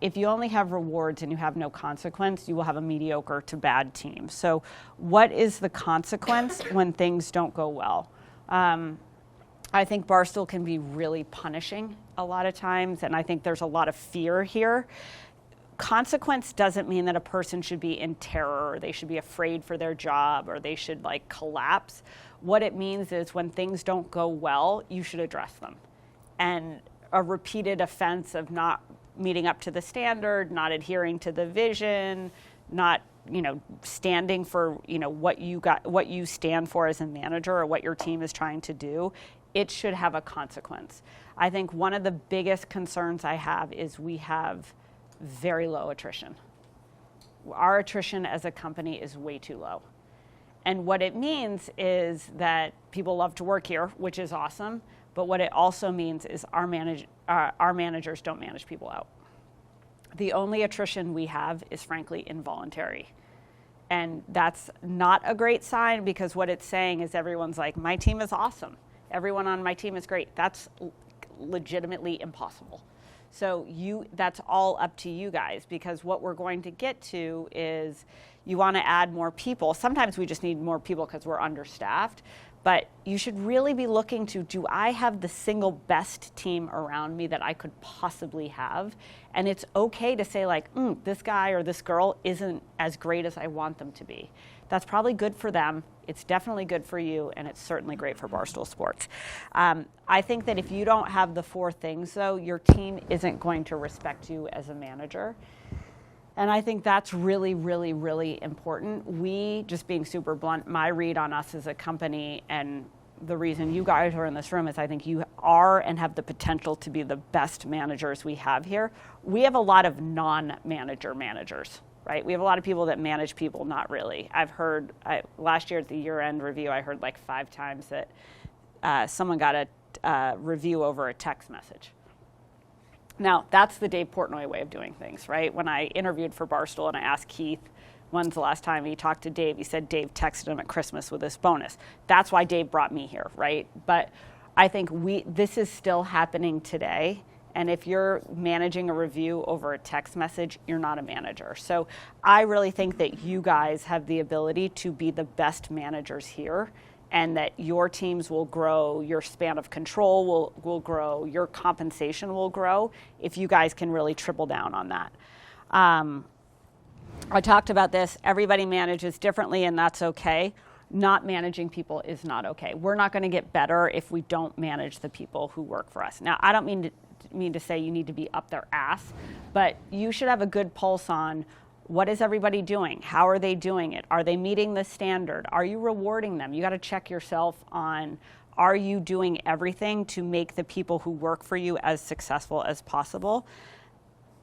if you only have rewards and you have no consequence, you will have a mediocre to bad team. So what is the consequence when things don't go well? I think Barstool can be really punishing a lot of times, and I think there's a lot of fear here. Consequence doesn't mean that a person should be in terror, or they should be afraid for their job, or they should like collapse. What it means is when things don't go well, you should address them. And a repeated offense of not meeting up to the standard, not adhering to the vision, not, standing for, what you stand for as a manager or what your team is trying to do, it should have a consequence. I think one of the biggest concerns I have is we have very low attrition. Our attrition as a company is way too low. And what it means is that people love to work here, which is awesome. But what it also means is our managers don't manage people out. The only attrition we have is frankly involuntary. And that's not a great sign, because what it's saying is everyone's like, my team is awesome. Everyone on my team is great. That's legitimately impossible. So that's all up to you guys, because what we're going to get to is you want to add more people. Sometimes we just need more people because we're understaffed. But you should really be looking to, do I have the single best team around me that I could possibly have? And it's okay to say like, this guy or this girl isn't as great as I want them to be. That's probably good for them. It's definitely good for you, and it's certainly great for Barstool Sports. I think that if you don't have the 4 things, though, your team isn't going to respect you as a manager. And I think that's really, really, really important. We, just being super blunt, my read on us as a company, and the reason you guys are in this room is I think you are and have the potential to be the best managers we have here. We have a lot of non-manager managers, right? We have a lot of people that manage people, not really. I've heard, last year at the year-end review, I heard like 5 times that someone got a review over a text message. Now, that's the Dave Portnoy way of doing things, right? When I interviewed for Barstool and I asked Keith, when's the last time he talked to Dave, he said Dave texted him at Christmas with this bonus. That's why Dave brought me here, right? But I think this is still happening today. And if you're managing a review over a text message, you're not a manager. So I really think that you guys have the ability to be the best managers here, and that your teams will grow, your span of control will grow, your compensation will grow if you guys can really triple down on that. I talked about this. Everybody manages differently, and that's okay. Not managing people is not okay. We're not going to get better if we don't manage the people who work for us. Now, I don't mean to say you need to be up their ass, but you should have a good pulse on What is everybody doing? How are they doing it? Are they meeting the standard? Are you rewarding them? You got to check yourself on, are you doing everything to make the people who work for you as successful as possible?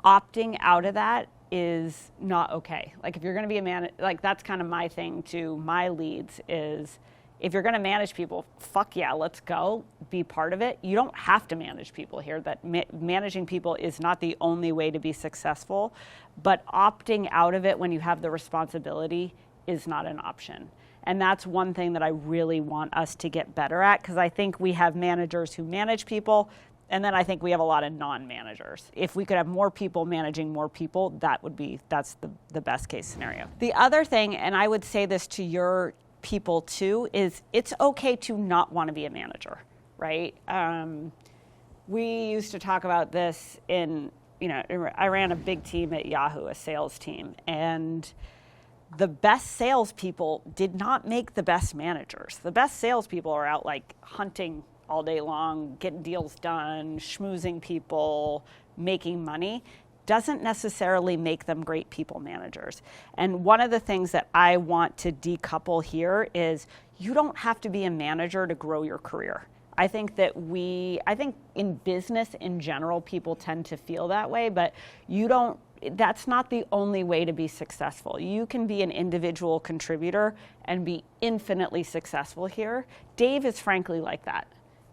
Opting out of that is not okay. Like if you're going to be like that's kind of my thing to my leads is, if you're going to manage people, fuck yeah, let's go, be part of it. You don't have to manage people here. That managing people is not the only way to be successful, but opting out of it when you have the responsibility is not an option. And that's one thing that I really want us to get better at, because I think we have managers who manage people, and then I think we have a lot of non-managers. If we could have more people managing more people, that's the best case scenario. The other thing, and I would say this to your people too, is it's okay to not want to be a manager, right? We used to talk about this I ran a big team at Yahoo, a sales team, and the best salespeople did not make the best managers. The best salespeople are out like hunting all day long, getting deals done, schmoozing people, making money. Doesn't necessarily make them great people managers. And one of the things that I want to decouple here is you don't have to be a manager to grow your career. I think in business in general, people tend to feel that way, but that's not the only way to be successful. You can be an individual contributor and be infinitely successful here. Dave is frankly like that.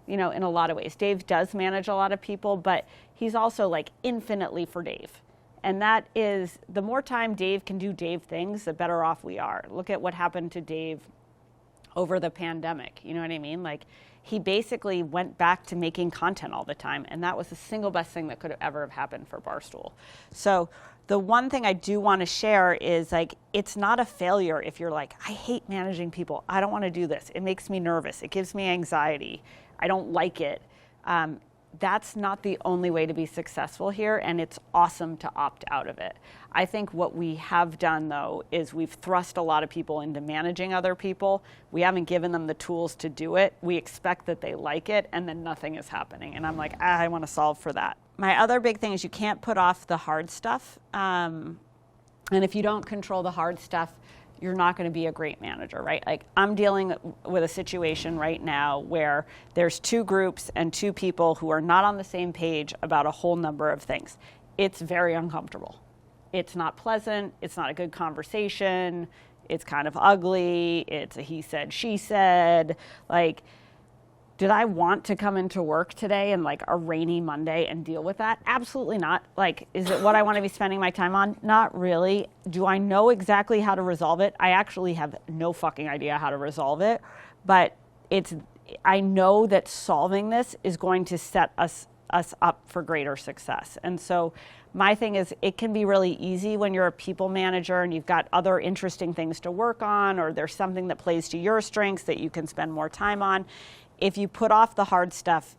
In a lot of ways. Dave does manage a lot of people, but he's also like infinitely for Dave. And that is, the more time Dave can do Dave things, the better off we are. Look at what happened to Dave over the pandemic. You know what I mean? Like, he basically went back to making content all the time, and that was the single best thing that could ever have happened for Barstool. So the one thing I do want to share is, like, it's not a failure if you're like, I hate managing people. I don't want to do this. It makes me nervous. It gives me anxiety. I don't like it. That's not the only way to be successful here, and it's awesome to opt out of it. I think what we have done, though, is we've thrust a lot of people into managing other people. We haven't given them the tools to do it. We expect that they like it, and then nothing is happening. And I'm like, I want to solve for that. My other big thing is you can't put off the hard stuff. And if you don't control the hard stuff, you're not going to be a great manager, right? Like, I'm dealing with a situation right now where there's two groups and two people who are not on the same page about a whole number of things. It's very uncomfortable. It's not pleasant. It's not a good conversation. It's kind of ugly. It's a he said, she said. Like, did I want to come into work today and like a rainy Monday and deal with that? Absolutely not. Like, is it what I want to be spending my time on? Not really. Do I know exactly how to resolve it? I actually have no fucking idea how to resolve it, but I know that solving this is going to set us up for greater success. And so my thing is, it can be really easy when you're a people manager and you've got other interesting things to work on, or there's something that plays to your strengths that you can spend more time on. If you put off the hard stuff,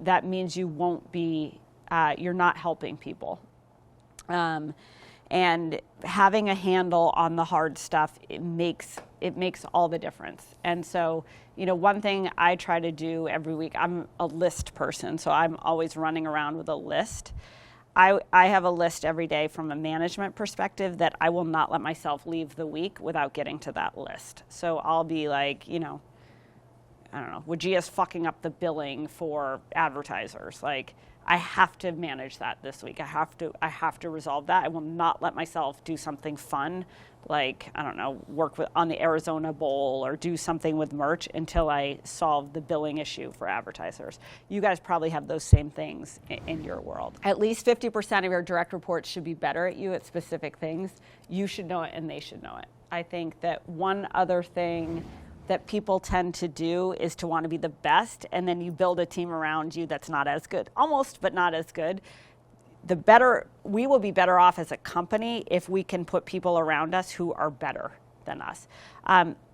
that means you won't be, you're not helping people. And having a handle on the hard stuff, it makes all the difference. And so, one thing I try to do every week, I'm a list person, so I'm always running around with a list. I have a list every day from a management perspective that I will not let myself leave the week without getting to that list. So I'll be like, I don't know, Wajia's fucking up the billing for advertisers. Like, I have to manage that this week. I have to resolve that. I will not let myself do something fun, like, I don't know, work on the Arizona Bowl or do something with merch until I solve the billing issue for advertisers. You guys probably have those same things in your world. At least 50% of your direct reports should be better at you at specific things. You should know it and they should know it. I think that one other thing that people tend to do is to want to be the best, and then you build a team around you that's not as good. Almost, but not as good. We will be better off as a company if we can put people around us who are better than us.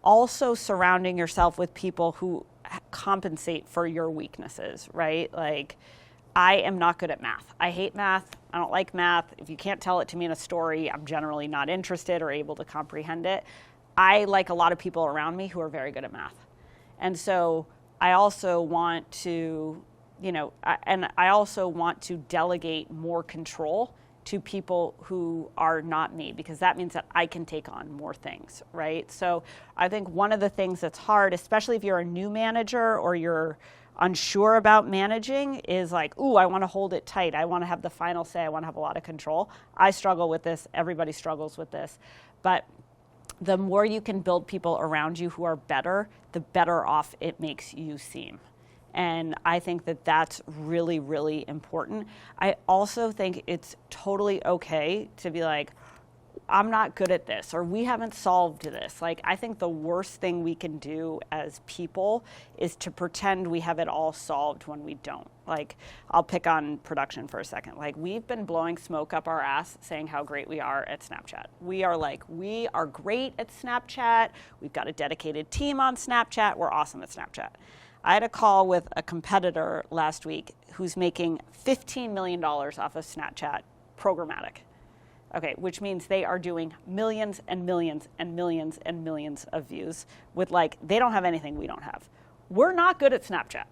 Also surrounding yourself with people who compensate for your weaknesses, right? Like, I am not good at math. I hate math. I don't like math. If you can't tell it to me in a story, I'm generally not interested or able to comprehend it. I like a lot of people around me who are very good at math. And so I also want to, I also want to delegate more control to people who are not me, because that means that I can take on more things, right? So I think one of the things that's hard, especially if you're a new manager or you're unsure about managing, is like, ooh, I want to hold it tight. I want to have the final say. I want to have a lot of control. I struggle with this. Everybody struggles with this. But the more you can build people around you who are better, the better off it makes you seem. And I think that that's really, really important. I also think it's totally okay to be like, I'm not good at this, or we haven't solved this. Like, I think the worst thing we can do as people is to pretend we have it all solved when we don't. Like, I'll pick on production for a second. Like, we've been blowing smoke up our ass saying how great we are at Snapchat. We are great at Snapchat. We've got a dedicated team on Snapchat. We're awesome at Snapchat. I had a call with a competitor last week who's making $15 million off of Snapchat programmatic. Okay, which means they are doing millions and millions and millions and millions of views with, like, they don't have anything we don't have. We're not good at Snapchat.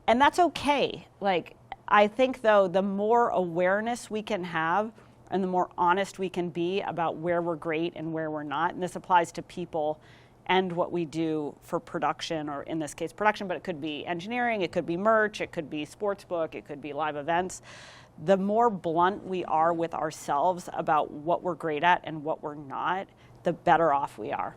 And that's okay. Like, I think, though, the more awareness we can have and the more honest we can be about where we're great and where we're not, and this applies to people and what we do for production, or in this case production, but it could be engineering, it could be merch, it could be sportsbook, it could be live events. The more blunt we are with ourselves about what we're great at and what we're not, the better off we are.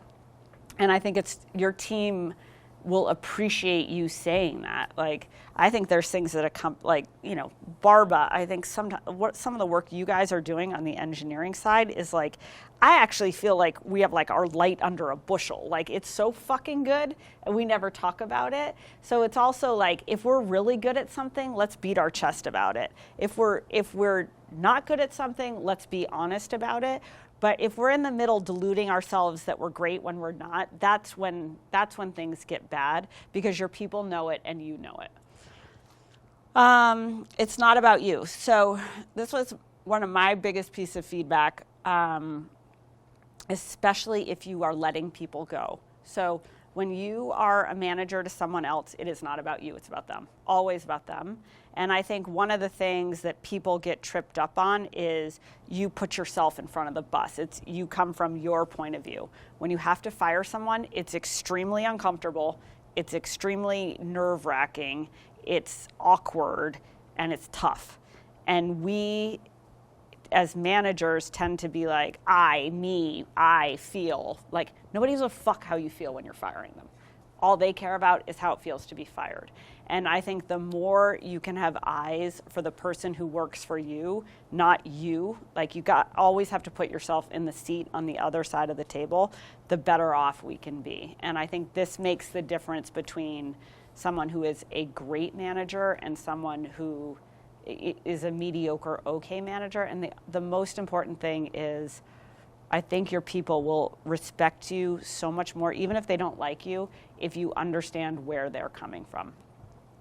And I think it's your team will appreciate you saying that. Like, I think there's things that like, you know, Barba, I think some of the work you guys are doing on the engineering side is like, I actually feel like we have like our light under a bushel. Like, it's so fucking good and we never talk about it. So it's also like, if we're really good at something, let's beat our chest about it. If we're not good at something, let's be honest about it. But if we're in the middle deluding ourselves that we're great when we're not, that's when things get bad, because your people know it and you know it. It's not about you. So this was one of my biggest pieces of feedback, especially if you are letting people go. So when you are a manager to someone else, it is not about you, it's about them, always about them. And I think one of the things that people get tripped up on is you put yourself in front of the bus. It's you come from your point of view. When you have to fire someone, it's extremely uncomfortable, it's extremely nerve-wracking, it's awkward, and it's tough. And we, as managers, tend to be like, I feel. Like, nobody gives a fuck how you feel when you're firing them. All they care about is how it feels to be fired. And I think the more you can have eyes for the person who works for you, not you, like always have to put yourself in the seat on the other side of the table, the better off we can be. And I think this makes the difference between someone who is a great manager and someone who is a mediocre, okay manager. And the most important thing is, I think your people will respect you so much more, even if they don't like you, if you understand where they're coming from.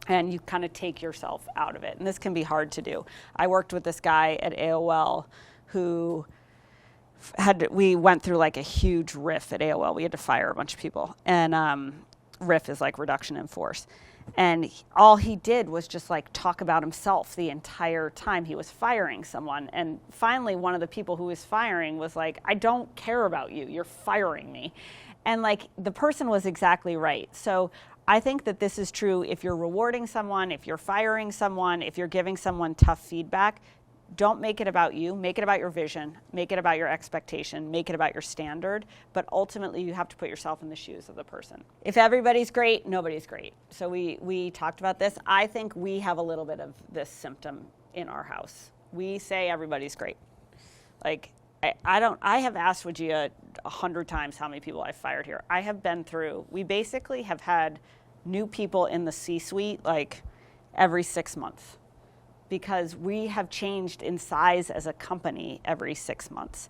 And you kind of take yourself out of it. And this can be hard to do. I worked with this guy at AOL who we went through like a huge riff at AOL. We had to fire a bunch of people. And riff is like reduction in force. And all he did was just like talk about himself the entire time he was firing someone. And finally, one of the people who was firing was like, I don't care about you. You're firing me. And like, the person was exactly right. So I think that this is true if you're rewarding someone, if you're firing someone, if you're giving someone tough feedback. Don't make it about you. Make it about your vision. Make it about your expectation. Make it about your standard. But ultimately, you have to put yourself in the shoes of the person. If everybody's great, nobody's great. So we talked about this. I think we have a little bit of this symptom in our house. We say everybody's great. Like, I have asked Wajia 100 times how many people I've fired here. I have been through, we basically have had new people in the C-suite like every 6 months, because we have changed in size as a company every 6 months.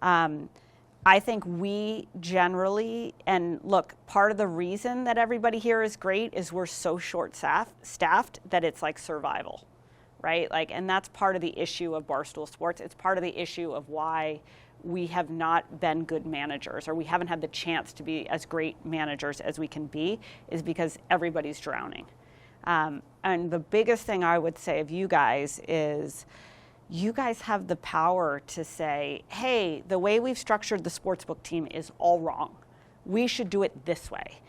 I think we generally, and look, part of the reason that everybody here is great is we're so short-staffed that it's like survival, right? Like, and that's part of the issue of Barstool Sports. It's part of the issue of why we have not been good managers, or we haven't had the chance to be as great managers as we can be, is because everybody's drowning. And the biggest thing I would say of you guys is you guys have the power to say, hey, the way we've structured the sportsbook team is all wrong. We should do it this way.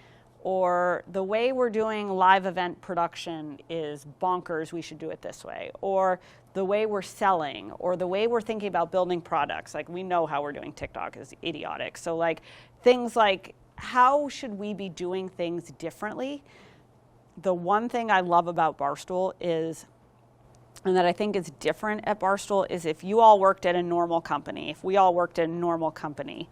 Or the way we're doing live event production is bonkers, we should do it this way. Or the way we're selling, or the way we're thinking about building products. Like, we know how we're doing TikTok is idiotic. So like things like, how should we be doing things differently? The one thing I love about Barstool is, and that I think is different at Barstool, is if you all worked at a normal company, if we all worked at a normal company,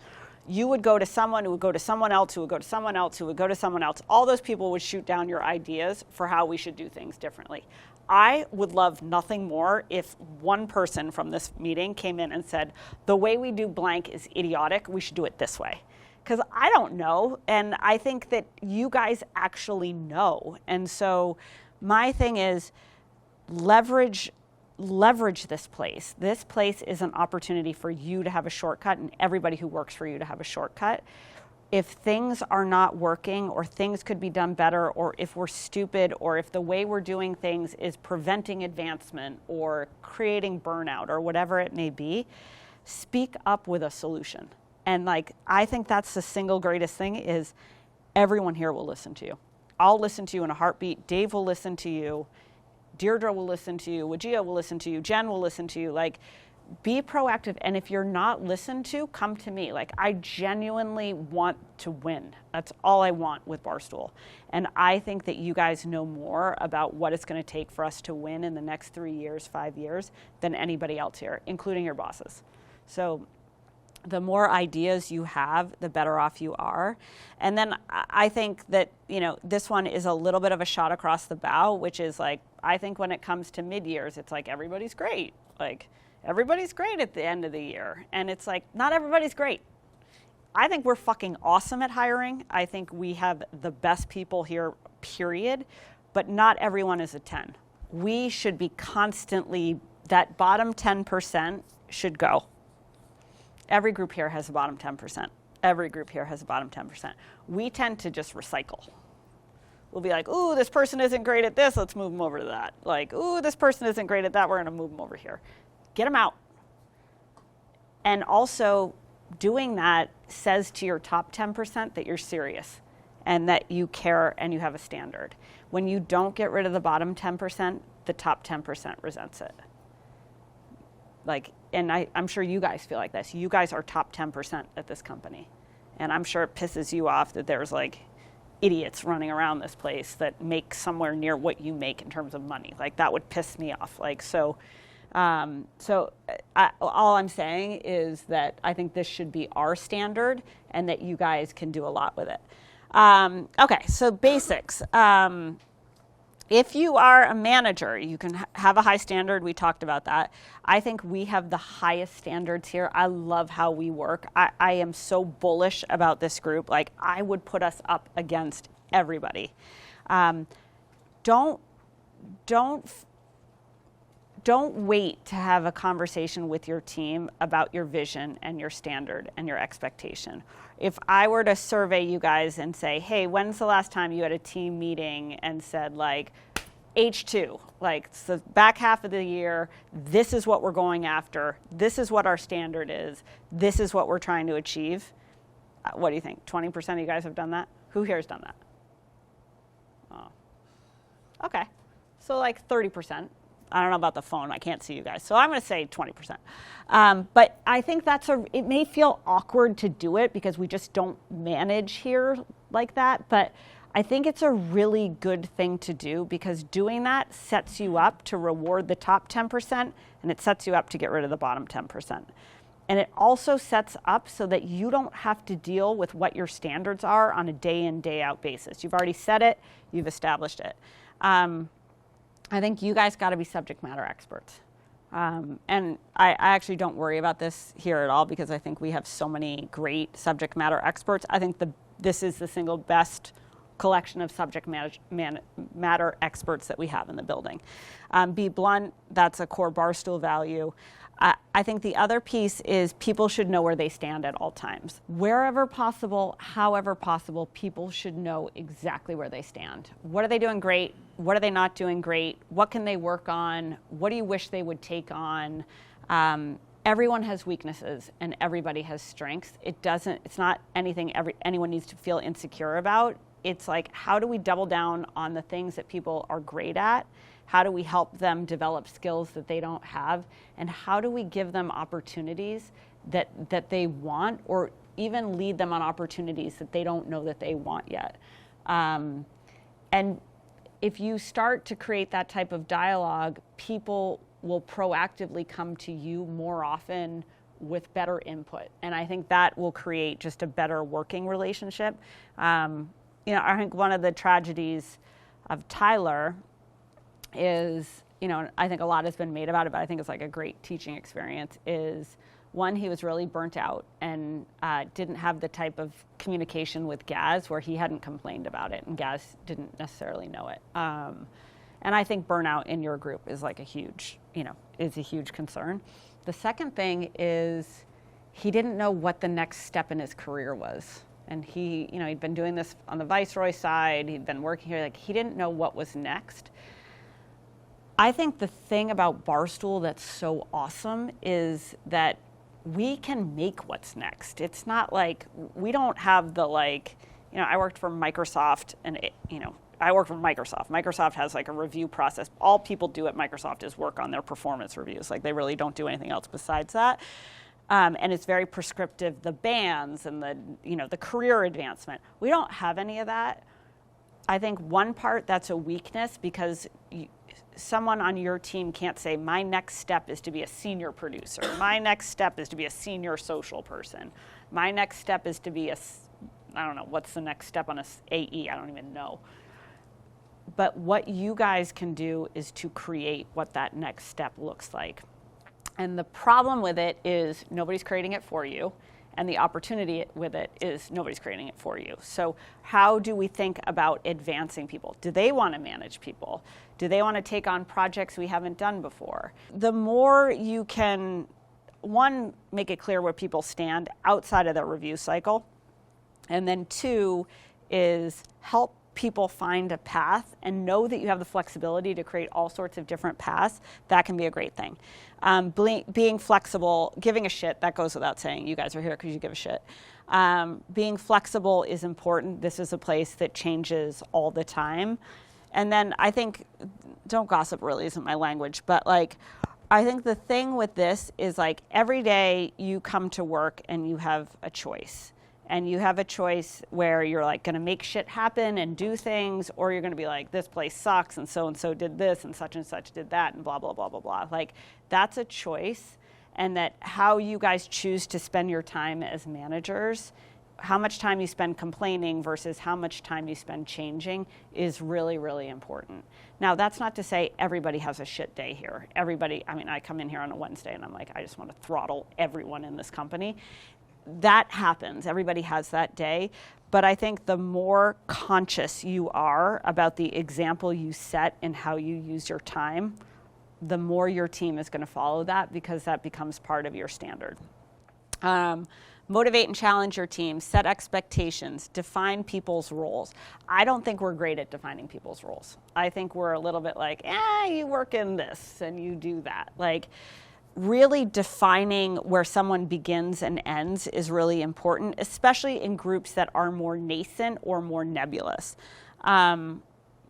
you would go to someone who would go to someone else, who would go to someone else, who would go to someone else. All those people would shoot down your ideas for how we should do things differently. I would love nothing more if one person from this meeting came in and said, the way we do blank is idiotic, we should do it this way. Because I don't know, and I think that you guys actually know. And so my thing is, leverage this place. This place is an opportunity for you to have a shortcut, and everybody who works for you to have a shortcut. If things are not working, or things could be done better, or if we're stupid, or if the way we're doing things is preventing advancement or creating burnout or whatever it may be, speak up with a solution. And like, I think that's the single greatest thing, is everyone here will listen to you. I'll listen to you in a heartbeat. Dave will listen to you. Deirdre will listen to you. Wajia will listen to you. Jen will listen to you. Like, be proactive. And if you're not listened to, come to me. Like, I genuinely want to win. That's all I want with Barstool. And I think that you guys know more about what it's going to take for us to win in the next 3 years, 5 years, than anybody else here, including your bosses. So the more ideas you have, the better off you are. And then I think that, you know, this one is a little bit of a shot across the bow, which is like, I think when it comes to mid-years, it's like everybody's great. Like, everybody's great at the end of the year. And it's like, not everybody's great. I think we're fucking awesome at hiring. I think we have the best people here, period. But not everyone is a 10. We should be constantly, that bottom 10% should go. Every group here has a bottom 10%. Every group here has a bottom 10%. We tend to just recycle. We'll be like, ooh, this person isn't great at this, let's move them over to that. Like, ooh, this person isn't great at that, we're gonna move them over here. Get them out. And also, doing that says to your top 10% that you're serious and that you care and you have a standard. When you don't get rid of the bottom 10%, the top 10% resents it. Like, and I'm sure you guys feel like this. You guys are top 10% at this company. And I'm sure it pisses you off that there's like idiots running around this place that make somewhere near what you make in terms of money. Like, that would piss me off. Like, all I'm saying is that I think this should be our standard and that you guys can do a lot with it. Okay, so basics. If you are a manager, you can have a high standard. We talked about that. I think we have the highest standards here. I love how we work. I am so bullish about this group. Like, I would put us up against everybody. Don't wait to have a conversation with your team about your vision and your standard and your expectation. If I were to survey you guys and say, hey, when's the last time you had a team meeting and said, like, H2, like, it's the back half of the year, this is what we're going after, this is what our standard is, this is what we're trying to achieve? What do you think? 20% of you guys have done that? Who here has done that? Oh. Okay. So like 30%. I don't know about the phone. I can't see you guys. So I'm going to say 20%. But I think it may feel awkward to do it because we just don't manage here like that. But I think it's a really good thing to do because doing that sets you up to reward the top 10% and it sets you up to get rid of the bottom 10%. And it also sets up so that you don't have to deal with what your standards are on a day in, day out basis. You've already said it. You've established it. I think you guys got to be subject matter experts. And I actually don't worry about this here at all because I think we have so many great subject matter experts. I think this is the single best collection of subject matter experts that we have in the building. Be blunt, that's a core Barstool value. I think the other piece is people should know where they stand at all times. Wherever possible, however possible, people should know exactly where they stand. What are they doing great? What are they not doing great? What can they work on? What do you wish they would take on? Everyone has weaknesses and everybody has strengths. It's not anything anyone needs to feel insecure about. It's like, how do we double down on the things that people are great at? How do we help them develop skills that they don't have? And how do we give them opportunities that they want, or even lead them on opportunities that they don't know that they want yet? And if you start to create that type of dialogue, people will proactively come to you more often with better input. And I think that will create just a better working relationship. I think one of the tragedies of Tyler is, I think a lot has been made about it, but I think it's like a great teaching experience, is one, he was really burnt out and didn't have the type of communication with Gaz where he hadn't complained about it and Gaz didn't necessarily know it. And I think burnout in your group is like a huge concern. The second thing is he didn't know what the next step in his career was. And he'd been doing this on the Viceroy side, he'd been working here, he didn't know what was next. I think the thing about Barstool that's so awesome is that we can make what's next. It's not like, we don't have the I worked for Microsoft and I work for Microsoft. Microsoft has a review process. All people do at Microsoft is work on their performance reviews. They really don't do anything else besides that. And it's very prescriptive, the bands and the career advancement. We don't have any of that. I think one part that's a weakness because someone on your team can't say, my next step is to be a senior producer. My next step is to be a senior social person. My next step is to be I don't know, what's the next step on a AE? I don't even know. But what you guys can do is to create what that next step looks like. And the problem with it is nobody's creating it for you. And the opportunity with it is nobody's creating it for you. So how do we think about advancing people? Do they want to manage people? Do they want to take on projects we haven't done before? The more you can, one, make it clear where people stand outside of their review cycle. And then two is help people find a path and know that you have the flexibility to create all sorts of different paths. That can be a great thing. Being flexible, giving a shit, that goes without saying. You guys are here because you give a shit. Being flexible is important. This is a place that changes all the time. And then I think, don't gossip really isn't my language, but I think the thing with this is every day you come to work and you have a choice. And you have a choice where you're going to make shit happen and do things, or you're going to be this place sucks and so did this and such did that and blah, blah, blah, blah, blah. That's a choice. And that how you guys choose to spend your time as managers, how much time you spend complaining versus how much time you spend changing is really, really important. Now, that's not to say everybody has a shit day here. I come in here on a Wednesday and I'm I just want to throttle everyone in this company. That happens. Everybody has that day. But I think the more conscious you are about the example you set and how you use your time, the more your team is going to follow that because that becomes part of your standard. Motivate and challenge your team. Set expectations. Define people's roles. I don't think we're great at defining people's roles. I think we're a little bit you work in this and you do that. Really defining where someone begins and ends is really important, especially in groups that are more nascent or more nebulous.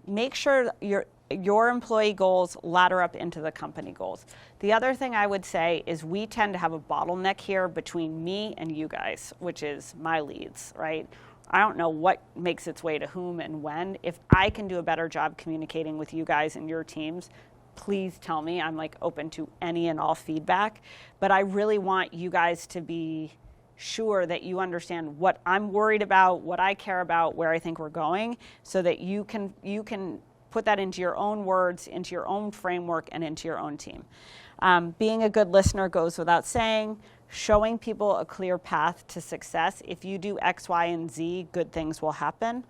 Make sure your employee goals ladder up into the company goals. The other thing I would say is we tend to have a bottleneck here between me and you guys, which is my leads, right? I don't know what makes its way to whom and when. If I can do a better job communicating with you guys and your teams, please tell me. I'm open to any and all feedback, but I really want you guys to be sure that you understand what I'm worried about, what I care about, where I think we're going, so that you can put that into your own words, into your own framework, and into your own team. Being a good listener goes without saying. Showing people a clear path to success. If you do X, Y, and Z, good things will happen.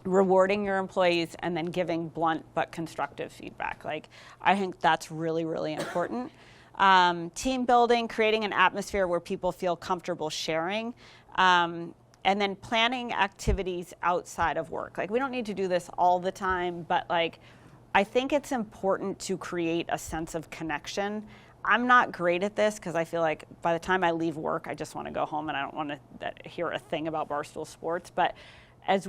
Rewarding your employees and then giving blunt but constructive feedback. I think that's really, really important. Team building, creating an atmosphere where people feel comfortable sharing. And And then planning activities outside of work. Like, we don't need to do this all the time, but like, I think it's important to create a sense of connection. I'm not great at this because I feel like by the time I leave work, I just want to go home and I don't want to hear a thing about Barstool Sports. But as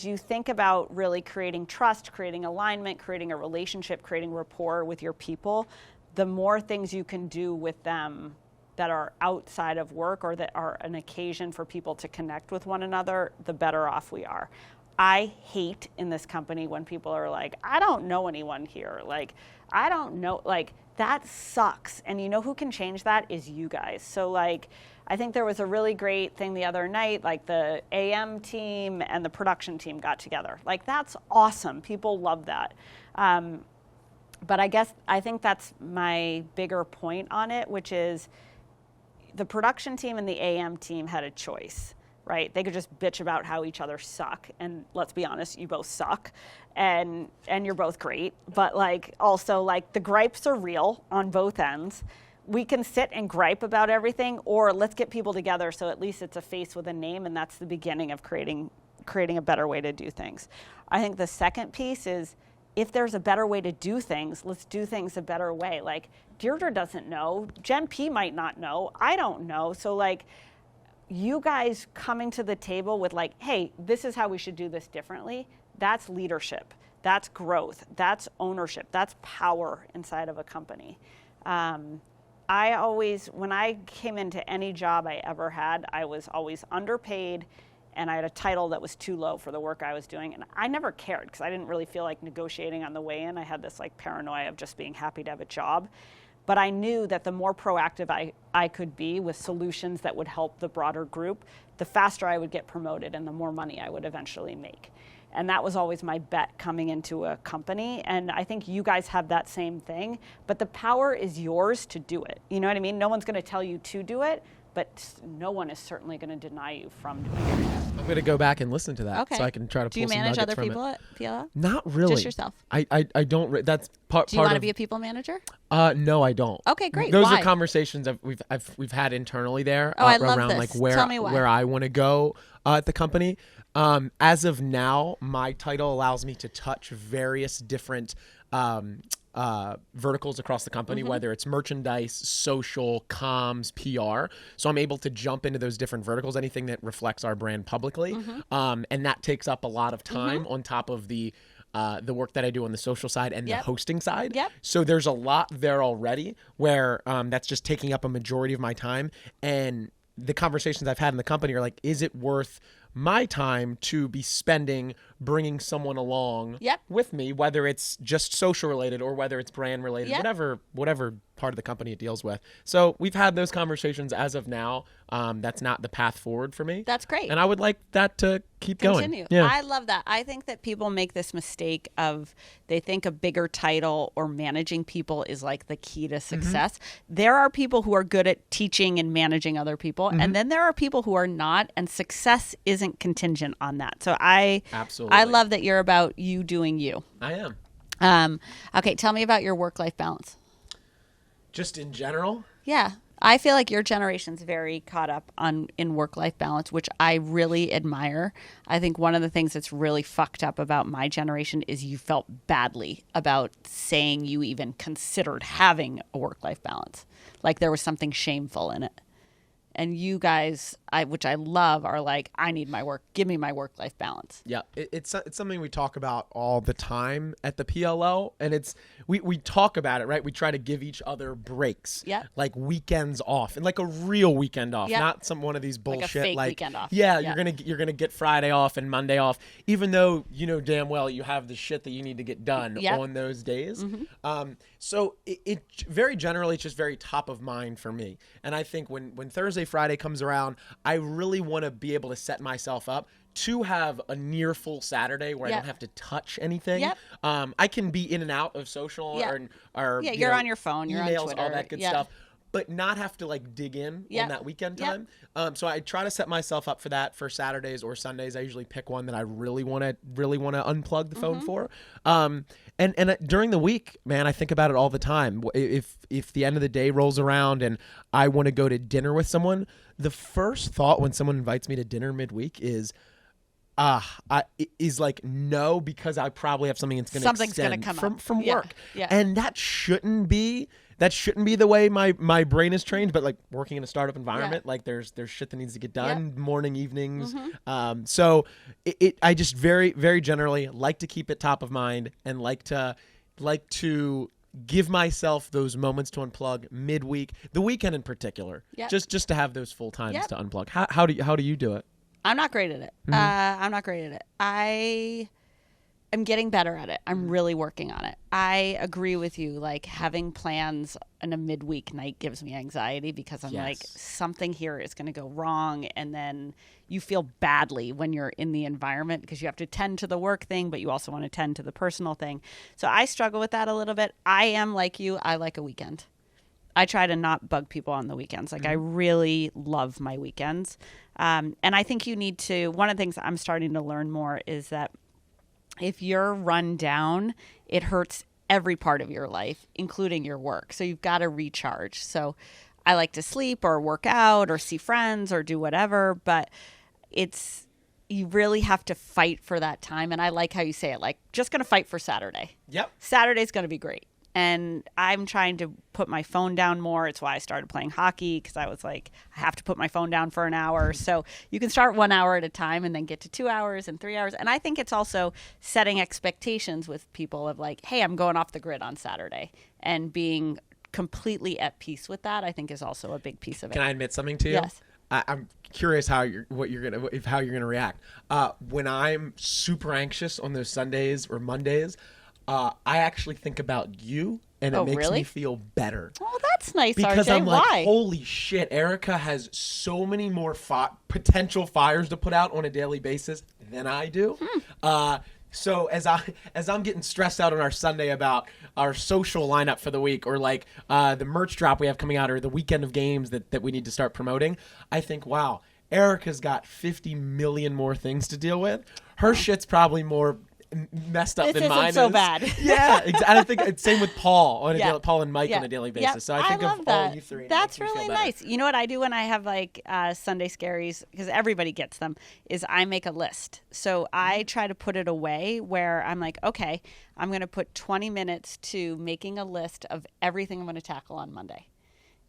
you think about really creating trust, creating alignment, creating a relationship, creating rapport with your people, the more things you can do with them that are outside of work or that are an occasion for people to connect with one another, the better off we are. I hate in this company when people are like, I don't know anyone here. Like, I don't know, like, that sucks. And you know who can change that is you guys. So like, I think there was a really great thing the other night, like the AM team and the production team got together. Like, that's awesome. People love that. But I think that's my bigger point on it, which is, the production team and the AM team had a choice, right? They could just bitch about how each other suck. And let's be honest, you both suck and you're both great. But like, also like, the gripes are real on both ends. We can sit and gripe about everything, or let's get people together so at least it's a face with a name, and that's the beginning of creating a better way to do things. I think the second piece is, if there's a better way to do things, let's do things a better way. Like, Deirdre doesn't know. Jen P might not know. I don't know. So like, you guys coming to the table with like, hey, this is how we should do this differently. That's leadership. That's growth. That's ownership. That's power inside of a company. When I came into any job I ever had, I was always underpaid, and I had a title that was too low for the work I was doing. And I never cared because I didn't really feel like negotiating on the way in. I had this like paranoia of just being happy to have a job. But I knew that the more proactive I could be with solutions that would help the broader group, the faster I would get promoted and the more money I would eventually make. And that was always my bet coming into a company. And I think you guys have that same thing, but the power is yours to do it. You know what I mean? No one's going to tell you to do it, but no one is certainly going to deny you from doing it. I'm going to go back and listen to that so I can try to pull some nuggets from it. Do you manage other people at PLL? Not really. Just yourself? I don't. That's part. Do you want to be a people manager? No, I don't. Okay, great. Those Why? are conversations we've had internally there. Oh, I love around this. Like where Tell me why. Where I want to go at the company. As of now, my title allows me to touch various different verticals across the company, whether it's merchandise, social, comms, PR. So I'm able to jump into those different verticals, anything that reflects our brand publicly. And that takes up a lot of time on top of the work that I do on the social side and the hosting side. So there's a lot there already where that's just taking up a majority of my time. And the conversations I've had in the company are like, is it worth my time to be spending bringing someone along with me, whether it's just social related or whether it's brand related, whatever part of the company it deals with. So we've had those conversations. As of now. That's not the path forward for me. That's great. And I would like that to keep going. Yeah. I love that. I think that people make this mistake of, they think a bigger title or managing people is like the key to success. There are people who are good at teaching and managing other people. And then there are people who are not, and success isn't contingent on that. So I love that you're about you doing you. I am. Okay. Tell me about your work-life balance. Just in general? Yeah. I feel like your generation's very caught up in work-life balance, which I really admire. I think one of the things that's really fucked up about my generation is you felt badly about saying you even considered having a work-life balance. Like there was something shameful in it. And you guys, which I love, are like, I need my work. Give me my work-life balance. Yeah, it's something we talk about all the time at the PLO, and we talk about it, right? We try to give each other breaks, like weekends off, and like a real weekend off, not one of these bullshit like a fake weekend off. Yeah, you're gonna get Friday off and Monday off, even though you know damn well you have the shit that you need to get done on those days. So it very generally, it's just very top of mind for me, and I think when Thursday, Friday comes around, I really want to be able to set myself up to have a near full Saturday where I don't have to touch anything. I can be in and out of social or you're on your phone, you're emails, on Twitter, all that good stuff. but not have to like dig in on that weekend time. So I try to set myself up for that for Saturdays or Sundays. I usually pick one that I really want to unplug the phone for. And during the week, man, I think about it all the time. If the end of the day rolls around and I want to go to dinner with someone, the first thought when someone invites me to dinner midweek is like no, because I probably have something that's going to extend from work. And that shouldn't be the way my brain is trained, but like working in a startup environment, like there's shit that needs to get done morning, evenings. So I just very, very generally like to keep it top of mind and like to give myself those moments to unplug midweek, the weekend in particular, just to have those full times to unplug. How do you do it? I'm not great at it. I'm not great at it. I am getting better at it. I'm really working on it. I agree with you. Like having plans on a midweek night gives me anxiety because I'm like, something here is going to go wrong. And then you feel badly when you're in the environment because you have to tend to the work thing, but you also want to tend to the personal thing. So I struggle with that a little bit. I am like you. I like a weekend. I try to not bug people on the weekends. Like I really love my weekends. And I think you need to, one of the things I'm starting to learn more is that if you're run down, it hurts every part of your life, including your work. So you've got to recharge. So I like to sleep or work out or see friends or do whatever, but you really have to fight for that time. And I like how you say it, like just going to fight for Saturday. Yep. Saturday's going to be great. And I'm trying to put my phone down more. It's why I started playing hockey because I was like, I have to put my phone down for an hour. So you can start 1 hour at a time and then get to 2 hours and 3 hours. And I think it's also setting expectations with people of like, hey, I'm going off the grid on Saturday. And being completely at peace with that, I think is also a big piece of it. Can I admit something to you? Yes. I'm curious how you're gonna react. When I'm super anxious on those Sundays or Mondays, I actually think about you, and it makes me feel better. Oh, that's nice, because RJ. I'm like, Why? holy shit, Erika has so many more potential fires to put out on a daily basis than I do. So as I'm getting stressed out on our Sunday about our social lineup for the week, or like the merch drop we have coming out, or the weekend of games that we need to start promoting, I think, wow, Erika's got 50 million more things to deal with. Her shit's probably more messed up than mine is. So bad. Yeah, and I think it's same with Paul Paul and Mike on a daily basis. So I think love of that. all you three. That's really nice. You know what I do when I have like Sunday scaries, because everybody gets them, is I make a list. So I try to put it away where I'm like, okay, I'm going to put 20 minutes to making a list of everything I'm going to tackle on Monday.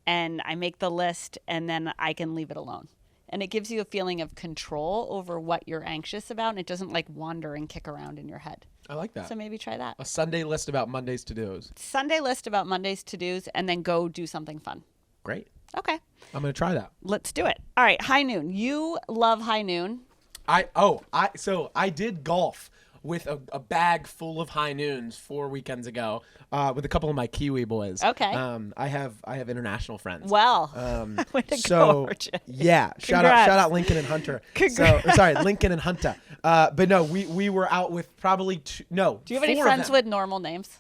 And I make the list and then I can leave it alone. And it gives you a feeling of control over what you're anxious about. And it doesn't like wander and kick around in your head. I like that. So maybe try that. A Sunday list about Monday's to-dos. Sunday list about Monday's to-dos, and then go do something fun. Great. Okay. I'm going to try that. Let's do it. All right. High noon. You love high noon. So I did golf with a bag full of high noons 4 weekends ago with a couple of my Kiwi boys. Okay. I have international friends. Well, way to go, RJ. Yeah, shout out Lincoln and Hunter. Lincoln and Hunter. But no, we were out with probably Do you have any friends with normal names?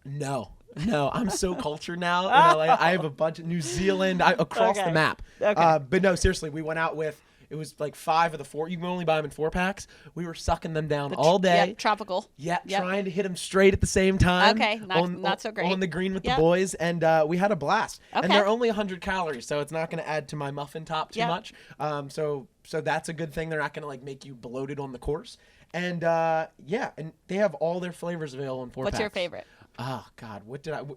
No, I'm so cultured now. I have a bunch of New Zealand across the map. Okay. But no, seriously, we went out with. It was like 5 of the 4. You can only buy them in 4-packs. We were sucking them down all day. Yep, tropical. Yeah, trying to hit them straight at the same time. Okay, not so great. On the green with the boys, and we had a blast. Okay. And they're only 100 calories, so it's not going to add to my muffin top too much. So that's a good thing. They're not going to like make you bloated on the course. And and they have all their flavors available in 4-packs. What's your favorite? Oh God,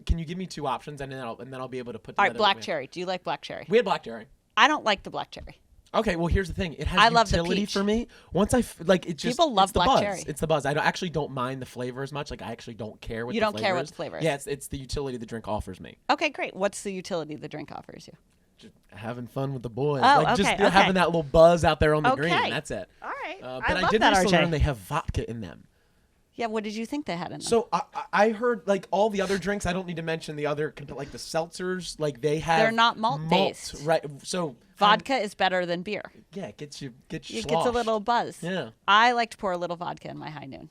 can you give me 2 options, and then I'll be able to put. All right, black cherry. Do you like black cherry? We had black cherry. I don't like the black cherry. Okay, well, here's the thing. It has utility for me. Once people love black cherry. It's the buzz. I actually don't mind the flavor as much. Like, I actually don't care what the flavor is. You don't care what the flavor is. Yeah, it's the utility the drink offers me. Okay, great. What's the utility the drink offers you? Just having fun with the boys. Oh, having that little buzz out there on the green. That's it. All right. But I did that, also RJ. learn they have vodka in them. Yeah, what did you think they had in them? So I heard like all the other drinks. I don't need to mention the other, like the seltzers. Like they have. They're not malt based, right? So vodka is better than beer. Yeah, it gets you It gets a little buzz. Yeah. I like to pour a little vodka in my high noon.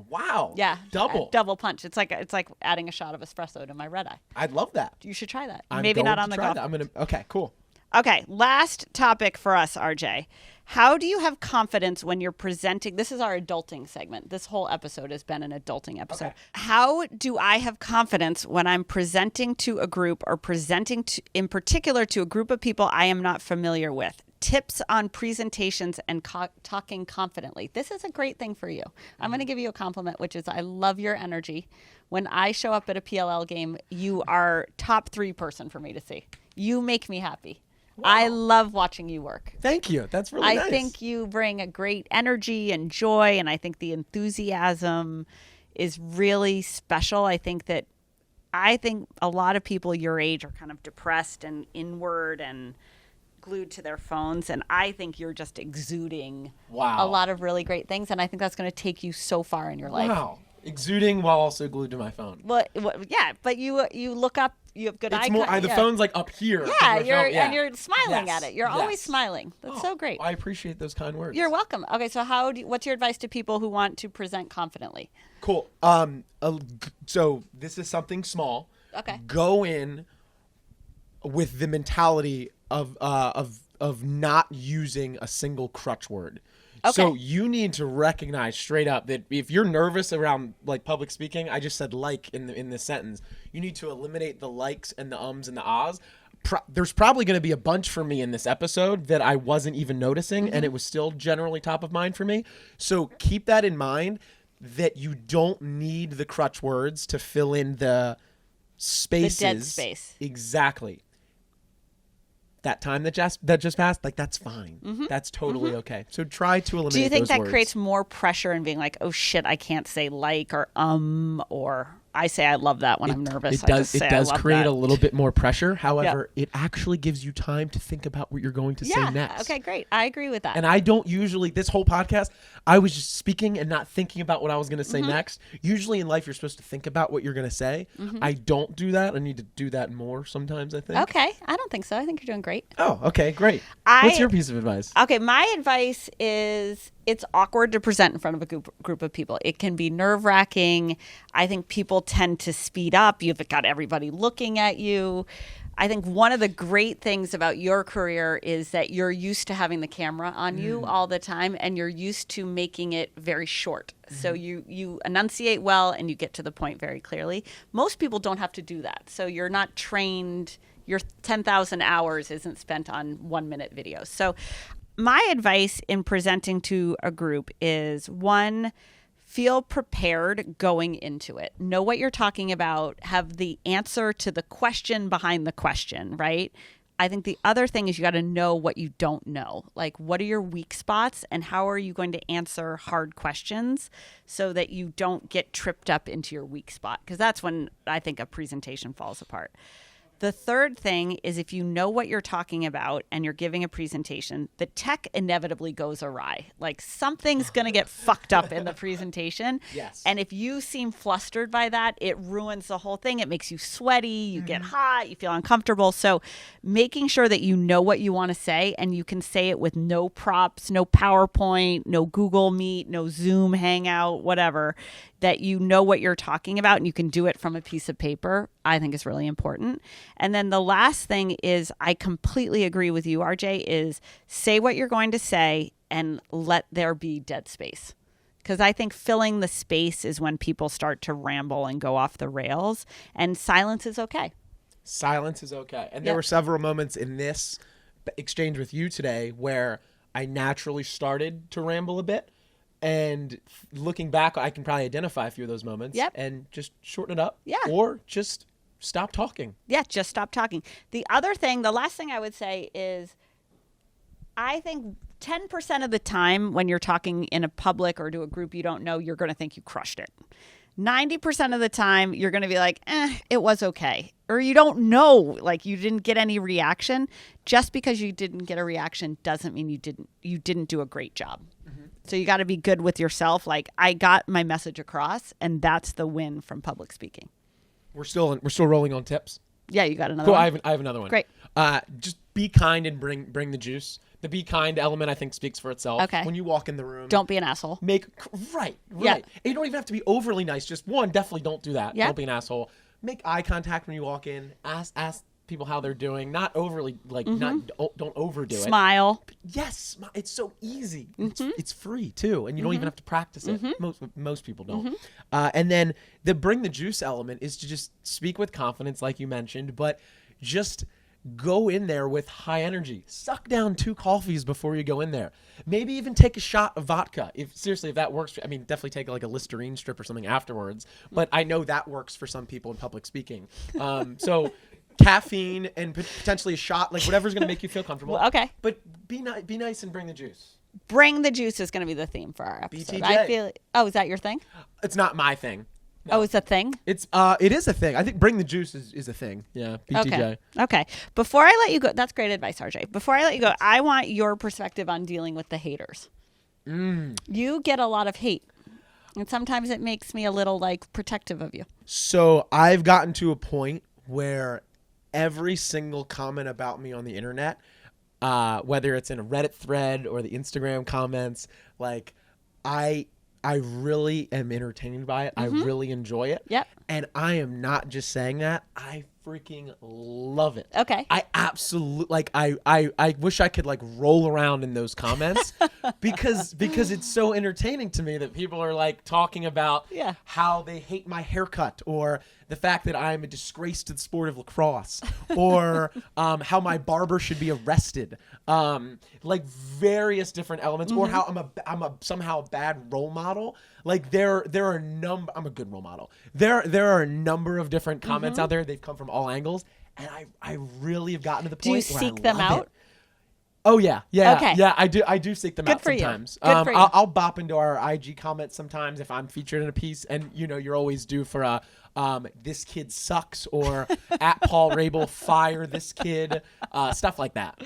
Wow. Yeah. Double. Double punch. It's like adding a shot of espresso to my red eye. I'd love that. You should try that. I'm Maybe going not to on the try golf. that. Okay, cool. Okay, last topic for us, RJ. How do you have confidence when you're presenting? This is our adulting segment. This whole episode has been an adulting episode. Okay. How do I have confidence when I'm presenting to a group or presenting in particular to a group of people I am not familiar with? Tips on presentations and talking confidently. This is a great thing for you. I'm going to give you a compliment, which is I love your energy. When I show up at a PLL game, you are top 3 person for me to see. You make me happy. Wow. I love watching you work. Thank you. That's really nice. I think you bring a great energy and joy, and I think the enthusiasm is really special. I think a lot of people your age are kind of depressed and inward and glued to their phones, and I think you're just exuding a lot of really great things, and I think that's going to take you so far in your life. Wow. Exuding while also glued to my phone. Well, yeah, but you look up. You have good eye contact. The phone's like up here. Yeah, and you're smiling at it. You're always smiling. That's so great. I appreciate those kind words. You're welcome. Okay, so what's your advice to people who want to present confidently? Cool. So this is something small. Okay. Go in with the mentality of not using a single crutch word. Okay. So you need to recognize straight up that if you're nervous around like public speaking, I just said like in this sentence, you need to eliminate the likes and the ums and the ahs. There's probably going to be a bunch for me in this episode that I wasn't even noticing, and it was still generally top of mind for me. So keep that in mind, that you don't need the crutch words to fill in the spaces. The dead space. Exactly. That time that just passed, like that's fine. That's totally okay. So try to eliminate those words. Do you think that creates more pressure in being like, oh shit, I can't say like or I say I love that when I'm nervous. It does create a little bit more pressure. However, it actually gives you time to think about what you're going to say next. Okay, great. I agree with that. And I don't usually, this whole podcast, I was just speaking and not thinking about what I was going to say next. Usually in life, you're supposed to think about what you're going to say. I don't do that. I need to do that more sometimes, I think. Okay. I don't think so. I think you're doing great. Oh, okay. Great. What's your piece of advice? Okay. My advice is it's awkward to present in front of a group of people. It can be nerve-wracking. I think people tend to speed up. You've got everybody looking at you. I think one of the great things about your career is that you're used to having the camera on you all the time, and you're used to making it very short. So you enunciate well and you get to the point very clearly. Most people don't have to do that. So you're not trained. Your 10,000 hours isn't spent on 1-minute videos. So my advice in presenting to a group is, one, feel prepared going into it. Know what you're talking about. Have the answer to the question behind the question, right? I think the other thing is you got to know what you don't know. Like, what are your weak spots and how are you going to answer hard questions so that you don't get tripped up into your weak spot? Because that's when I think a presentation falls apart. The third thing is, if you know what you're talking about and you're giving a presentation, the tech inevitably goes awry. Like, something's going to get fucked up in the presentation. Yes. And if you seem flustered by that, it ruins the whole thing. It makes you sweaty, you get hot, you feel uncomfortable. So making sure that you know what you want to say and you can say it with no props, no PowerPoint, no Google Meet, no Zoom Hangout, whatever, that you know what you're talking about and you can do it from a piece of paper, I think is really important. And then the last thing is, I completely agree with you, RJ, is say what you're going to say and let there be dead space. Because I think filling the space is when people start to ramble and go off the rails, and silence is okay. Silence is okay. And there were several moments in this exchange with you today where I naturally started to ramble a bit. And looking back, I can probably identify a few of those moments and just shorten it up. Yeah. Or just stop talking. Yeah, just stop talking. The last thing I would say is, I think 10% of the time when you're talking in a public or to a group you don't know, you're going to think you crushed it. 90% of the time, you're going to be like, it was okay. Or you don't know, like you didn't get any reaction. Just because you didn't get a reaction doesn't mean you didn't do a great job. So you got to be good with yourself. Like, I got my message across, and that's the win from public speaking. We're still rolling on tips. Yeah, you got another Cool. one? I have another one. Great. Just be kind and bring the juice. The be kind element, I think, speaks for itself. Okay. When you walk in the room, Don't be an asshole. Right. Yeah. And you don't even have to be overly nice. Just one, definitely don't do that. Yeah. Don't be an asshole. Make eye contact when you walk in. Ask people how they're doing. Not overly, like, don't overdo it. Smile. Yes, it's so easy. It's free too, and you don't even have to practice it. Most people don't. And then the bring the juice element is to just speak with confidence, like you mentioned, but just go in there with high energy. Suck down 2 coffees before you go in there. Maybe even take a shot of vodka. If that works, I mean, definitely take like a Listerine strip or something afterwards. But I know that works for some people in public speaking. So caffeine and potentially a shot, like whatever's going to make you feel comfortable. Okay. But be nice and bring the juice. Bring the juice is going to be the theme for our episode. BTJ. I feel. Oh, is that your thing? It's not my thing. No. Oh, it's a thing? It is a thing. I think bring the juice is a thing. Yeah, BTJ. Okay. Before I let you go, that's great advice, RJ. Before I let you go, I want your perspective on dealing with the haters. You get a lot of hate, and sometimes it makes me a little like protective of you. So I've gotten to a point where every single comment about me on the internet, whether it's in a Reddit thread or the Instagram comments, like I really am entertained by it. I really enjoy it. Yep. And I am not just saying that. I freaking love it. Okay. I absolutely like I wish I could like roll around in those comments because it's so entertaining to me that people are like talking about how they hate my haircut or the fact that I'm a disgrace to the sport of lacrosse or how my barber should be arrested. Like various different elements or how I'm a somehow a bad role model. Like there are I'm a good role model. There are a number of different comments out there. They've come from all angles, and I really have gotten to the point. Do you where seek them out? It. Oh yeah. Okay. Yeah. I do seek them out sometimes. Good for you. I'll bop into our IG comments sometimes if I'm featured in a piece, and you're always due for a this kid sucks or at Paul Rabel fire this kid, stuff like that.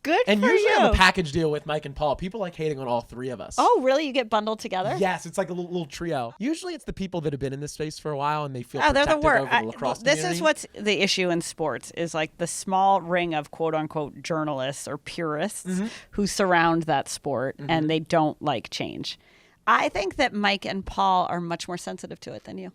Good and for you. And usually I have a package deal with Mike and Paul. People like hating on all 3 of us. Oh, really? You get bundled together? Yes, it's like a little trio. Usually it's the people that have been in this space for a while and they feel they're the protected worst. over the lacrosse This community. is what's the issue in sports is like the small ring of quote unquote journalists or purists who surround that sport and they don't like change. I think that Mike and Paul are much more sensitive to it than you.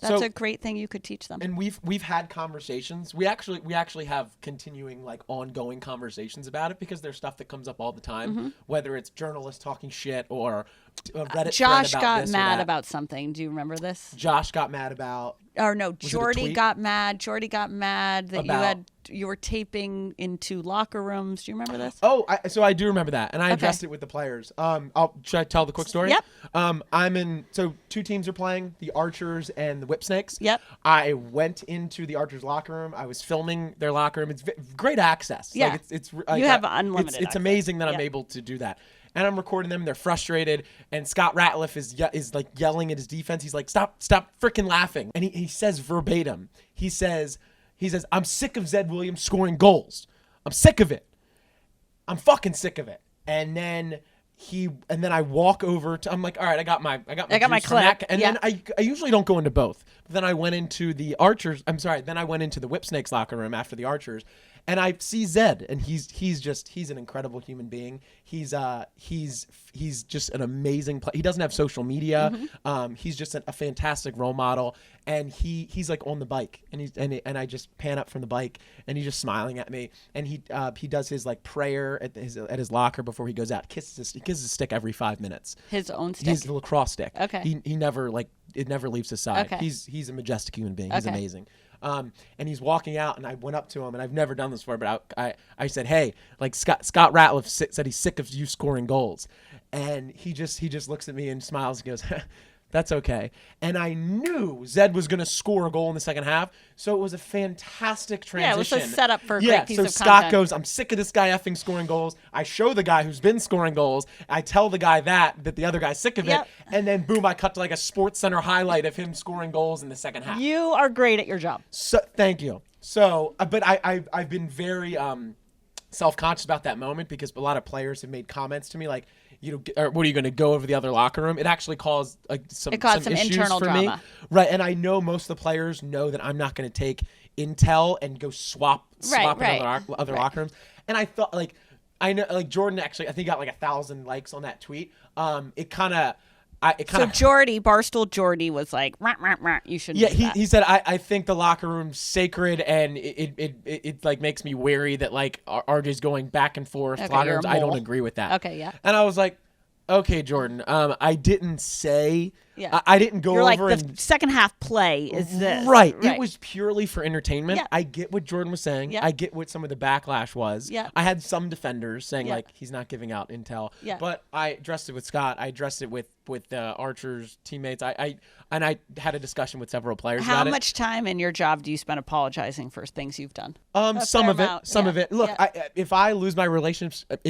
That's a great thing you could teach them. And we've had conversations. We actually have continuing like ongoing conversations about it because there's stuff that comes up all the time, whether it's journalists talking shit or Reddit. Josh thread about got this or mad that. about something. Do you remember this? Josh got mad about. Or no, Jordy tweet? got mad. Jordy got mad that About? you were taping into locker rooms. Do you remember this? Oh, so I do remember that, and I addressed it with the players. Should I tell the quick story? Yep. I'm in. So 2 teams are playing: the Archers and the Whip Snakes. Yep. I went into the Archers locker room. I was filming their locker room. It's great access. Yeah. Like it's like, you have unlimited. It's access. amazing that I'm able to do that. And I'm recording them. They're frustrated. And Scott Ratliff is like yelling at his defense. He's like, stop freaking laughing. And he says verbatim. He says, I'm sick of Zed Williams scoring goals. I'm sick of it. I'm fucking sick of it. And then I walk over to, I'm like, all right, I got my juice from clip. that. And then I usually don't go into both. But then I went into the Archers. Then I went into the Whip Snakes locker room after the Archers. And I see Zed, and he's an incredible human being. He's just an amazing player. He doesn't have social media. He's just a fantastic role model. And he's like on the bike, and I just pan up from the bike, and he's just smiling at me. And he does his like prayer at his locker before he goes out. He kisses his stick every 5 minutes. His own stick. His lacrosse stick. Okay. He never it never leaves his side. Okay. He's a majestic human being. He's amazing. And he's walking out, and I went up to him, and I've never done this before, but I said, hey, like Scott Ratliff said he's sick of you scoring goals. And he just looks at me and smiles and goes, that's okay. And I knew Zed was going to score a goal in the second half, so it was a fantastic transition. Yeah, it was a setup for a great piece of content. So Scott goes, I'm sick of this guy effing scoring goals. I show the guy who's been scoring goals. I tell the guy that the other guy's sick of it. And then, boom, I cut to like a Sports Center highlight of him scoring goals in the second half. You are great at your job. So thank you. So, but I've been very self-conscious about that moment because a lot of players have made comments to me like, or what are you going to go over the other locker room? It actually caused some issues internal for drama. me. Right. And I know most of the players know that I'm not going to take intel and go swap in other locker rooms. And I thought I know Jordan actually, I think got 1,000 likes on that tweet. So Jordy, Barstool Jordy was like, rah, rah, rah, you shouldn't. Yeah, he said I think the locker room's sacred, and it makes me wary that RJ's going back and forth. Okay, locker rooms. I don't agree with that. Okay, yeah. And I was like, okay, Jordan. I didn't say. Yeah. I didn't go You're over. The second half play is this. Right. It was purely for entertainment. Yeah. I get what Jordan was saying. Yeah. I get what some of the backlash was. Yeah. I had some defenders saying he's not giving out intel. Yeah. But I addressed it with Scott. I addressed it with Archer's teammates. I had a discussion with several players about it. How much time in your job do you spend apologizing for things you've done? Some of it. Look, if I lose my relationships with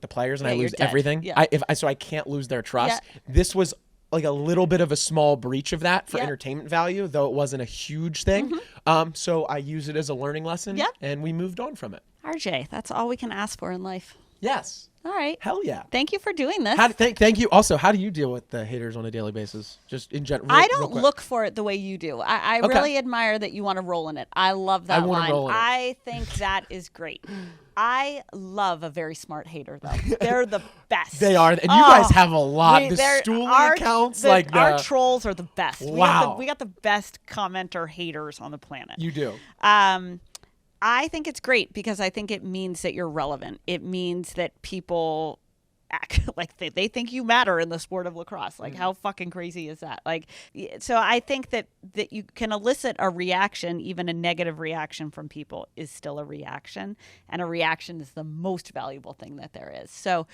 the players and I lose everything, so I can't lose their trust. Yeah. This was a little bit of a small breach of that for entertainment value, though it wasn't a huge thing. Mm-hmm. So I use it as a learning lesson, and we moved on from it. RJ, that's all we can ask for in life. Yes. All right. Hell yeah. Thank you for doing this. Thank you. Also, how do you deal with the haters on a daily basis? Just in general. I don't look for it the way you do. I really admire that you want to roll in it. I love that line. I think that is great. I love a very smart hater, though. They're the best. They are. And you guys have a lot. The stooling accounts. Our trolls are the best. Wow. We got the best commenter haters on the planet. You do. I think it's great because I think it means that you're relevant. It means that people act like they think you matter in the sport of lacrosse. How fucking crazy is that? So I think that you can elicit a reaction, even a negative reaction from people is still a reaction, and a reaction is the most valuable thing that there is. So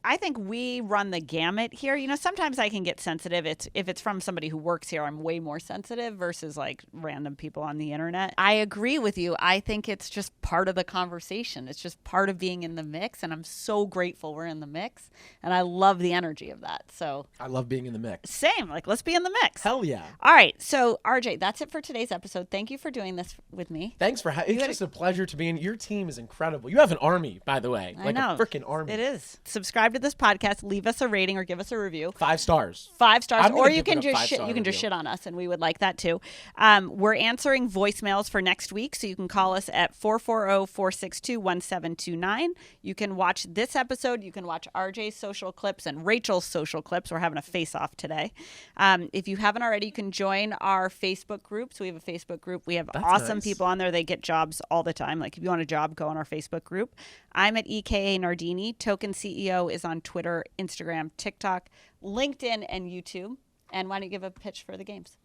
I think we run the gamut here. Sometimes I can get sensitive. If it's from somebody who works here, I'm way more sensitive versus random people on the internet. I agree with you. I think it's just part of the conversation. It's just part of being in the mix, and I'm so grateful we're in the mix, and I love the energy of that. So I love being in the mix. Same. Let's be in the mix. Hell yeah. All right. So RJ, that's it for today's episode. Thank you for doing this with me. Thanks for having. It's just a pleasure to be in. Your team is incredible. You have an army, by the way. I know. A freaking army. It is. Subscribe to this podcast, leave us a rating or give us a review. 5 stars. 5 stars. Or you can just shit on us, and we would like that too. We're answering voicemails for next week, so you can call us at 440-462-1729. You can watch this episode. You can watch RJ's social clips and Rachel's social clips. We're having a face-off today. If you haven't already, you can join our Facebook group. So we have a Facebook group. We have awesome people on there. They get jobs all the time. If you want a job, go on our Facebook group. I'm at EKA Nardini. Token CEO is on Twitter, Instagram, TikTok, LinkedIn, and YouTube. And why don't you give a pitch for the games?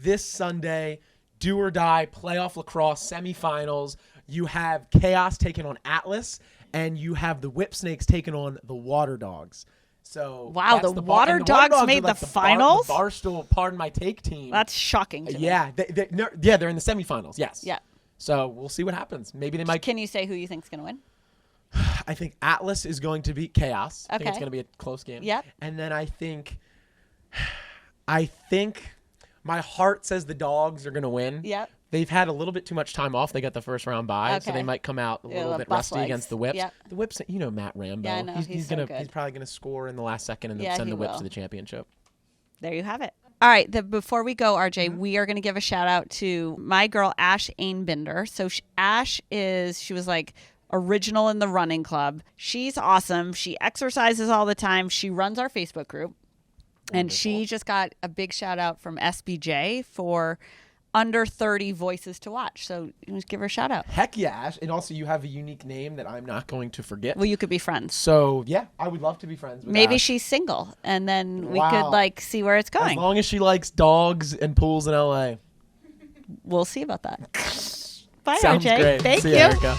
This Sunday, do or die, playoff lacrosse semifinals. You have Chaos taking on Atlas, and you have the Whip Snakes taking on the Water Dogs. So wow, the Water Dogs made the finals? The Barstool, pardon my take team. That's shocking to me. Yeah, they're in the semifinals, yes. Yeah. So we'll see what happens. Maybe they might. Can you say who you think's going to win? I think Atlas is going to beat Chaos. I think it's going to be a close game. Yep. And then I think my heart says the Dogs are going to win. Yep. They've had a little bit too much time off. They got the first round bye, so they might come out a little bit rusty against the Whips. Yep. The Whips, Matt Rambo. Yeah, I know. He's probably going to score in the last second and then send the Whips to the championship. There you have it. All right. Before we go, RJ, we are going to give a shout out to my girl, Ash Ainbinder. So Ash she was original in the running club. She's awesome. She exercises all the time. She runs our Facebook group. Wonderful. And she just got a big shout out from SBJ for under 30 voices to watch. So just give her a shout out. Heck yeah, Ash. And also you have a unique name that I'm not going to forget. Well, you could be friends. So yeah, I would love to be friends with Maybe Ash. She's single and then we could see where it's going. As long as she likes dogs and pools in LA. We'll see about that. Bye, Sounds RJ. Great. Thank See you. Erika.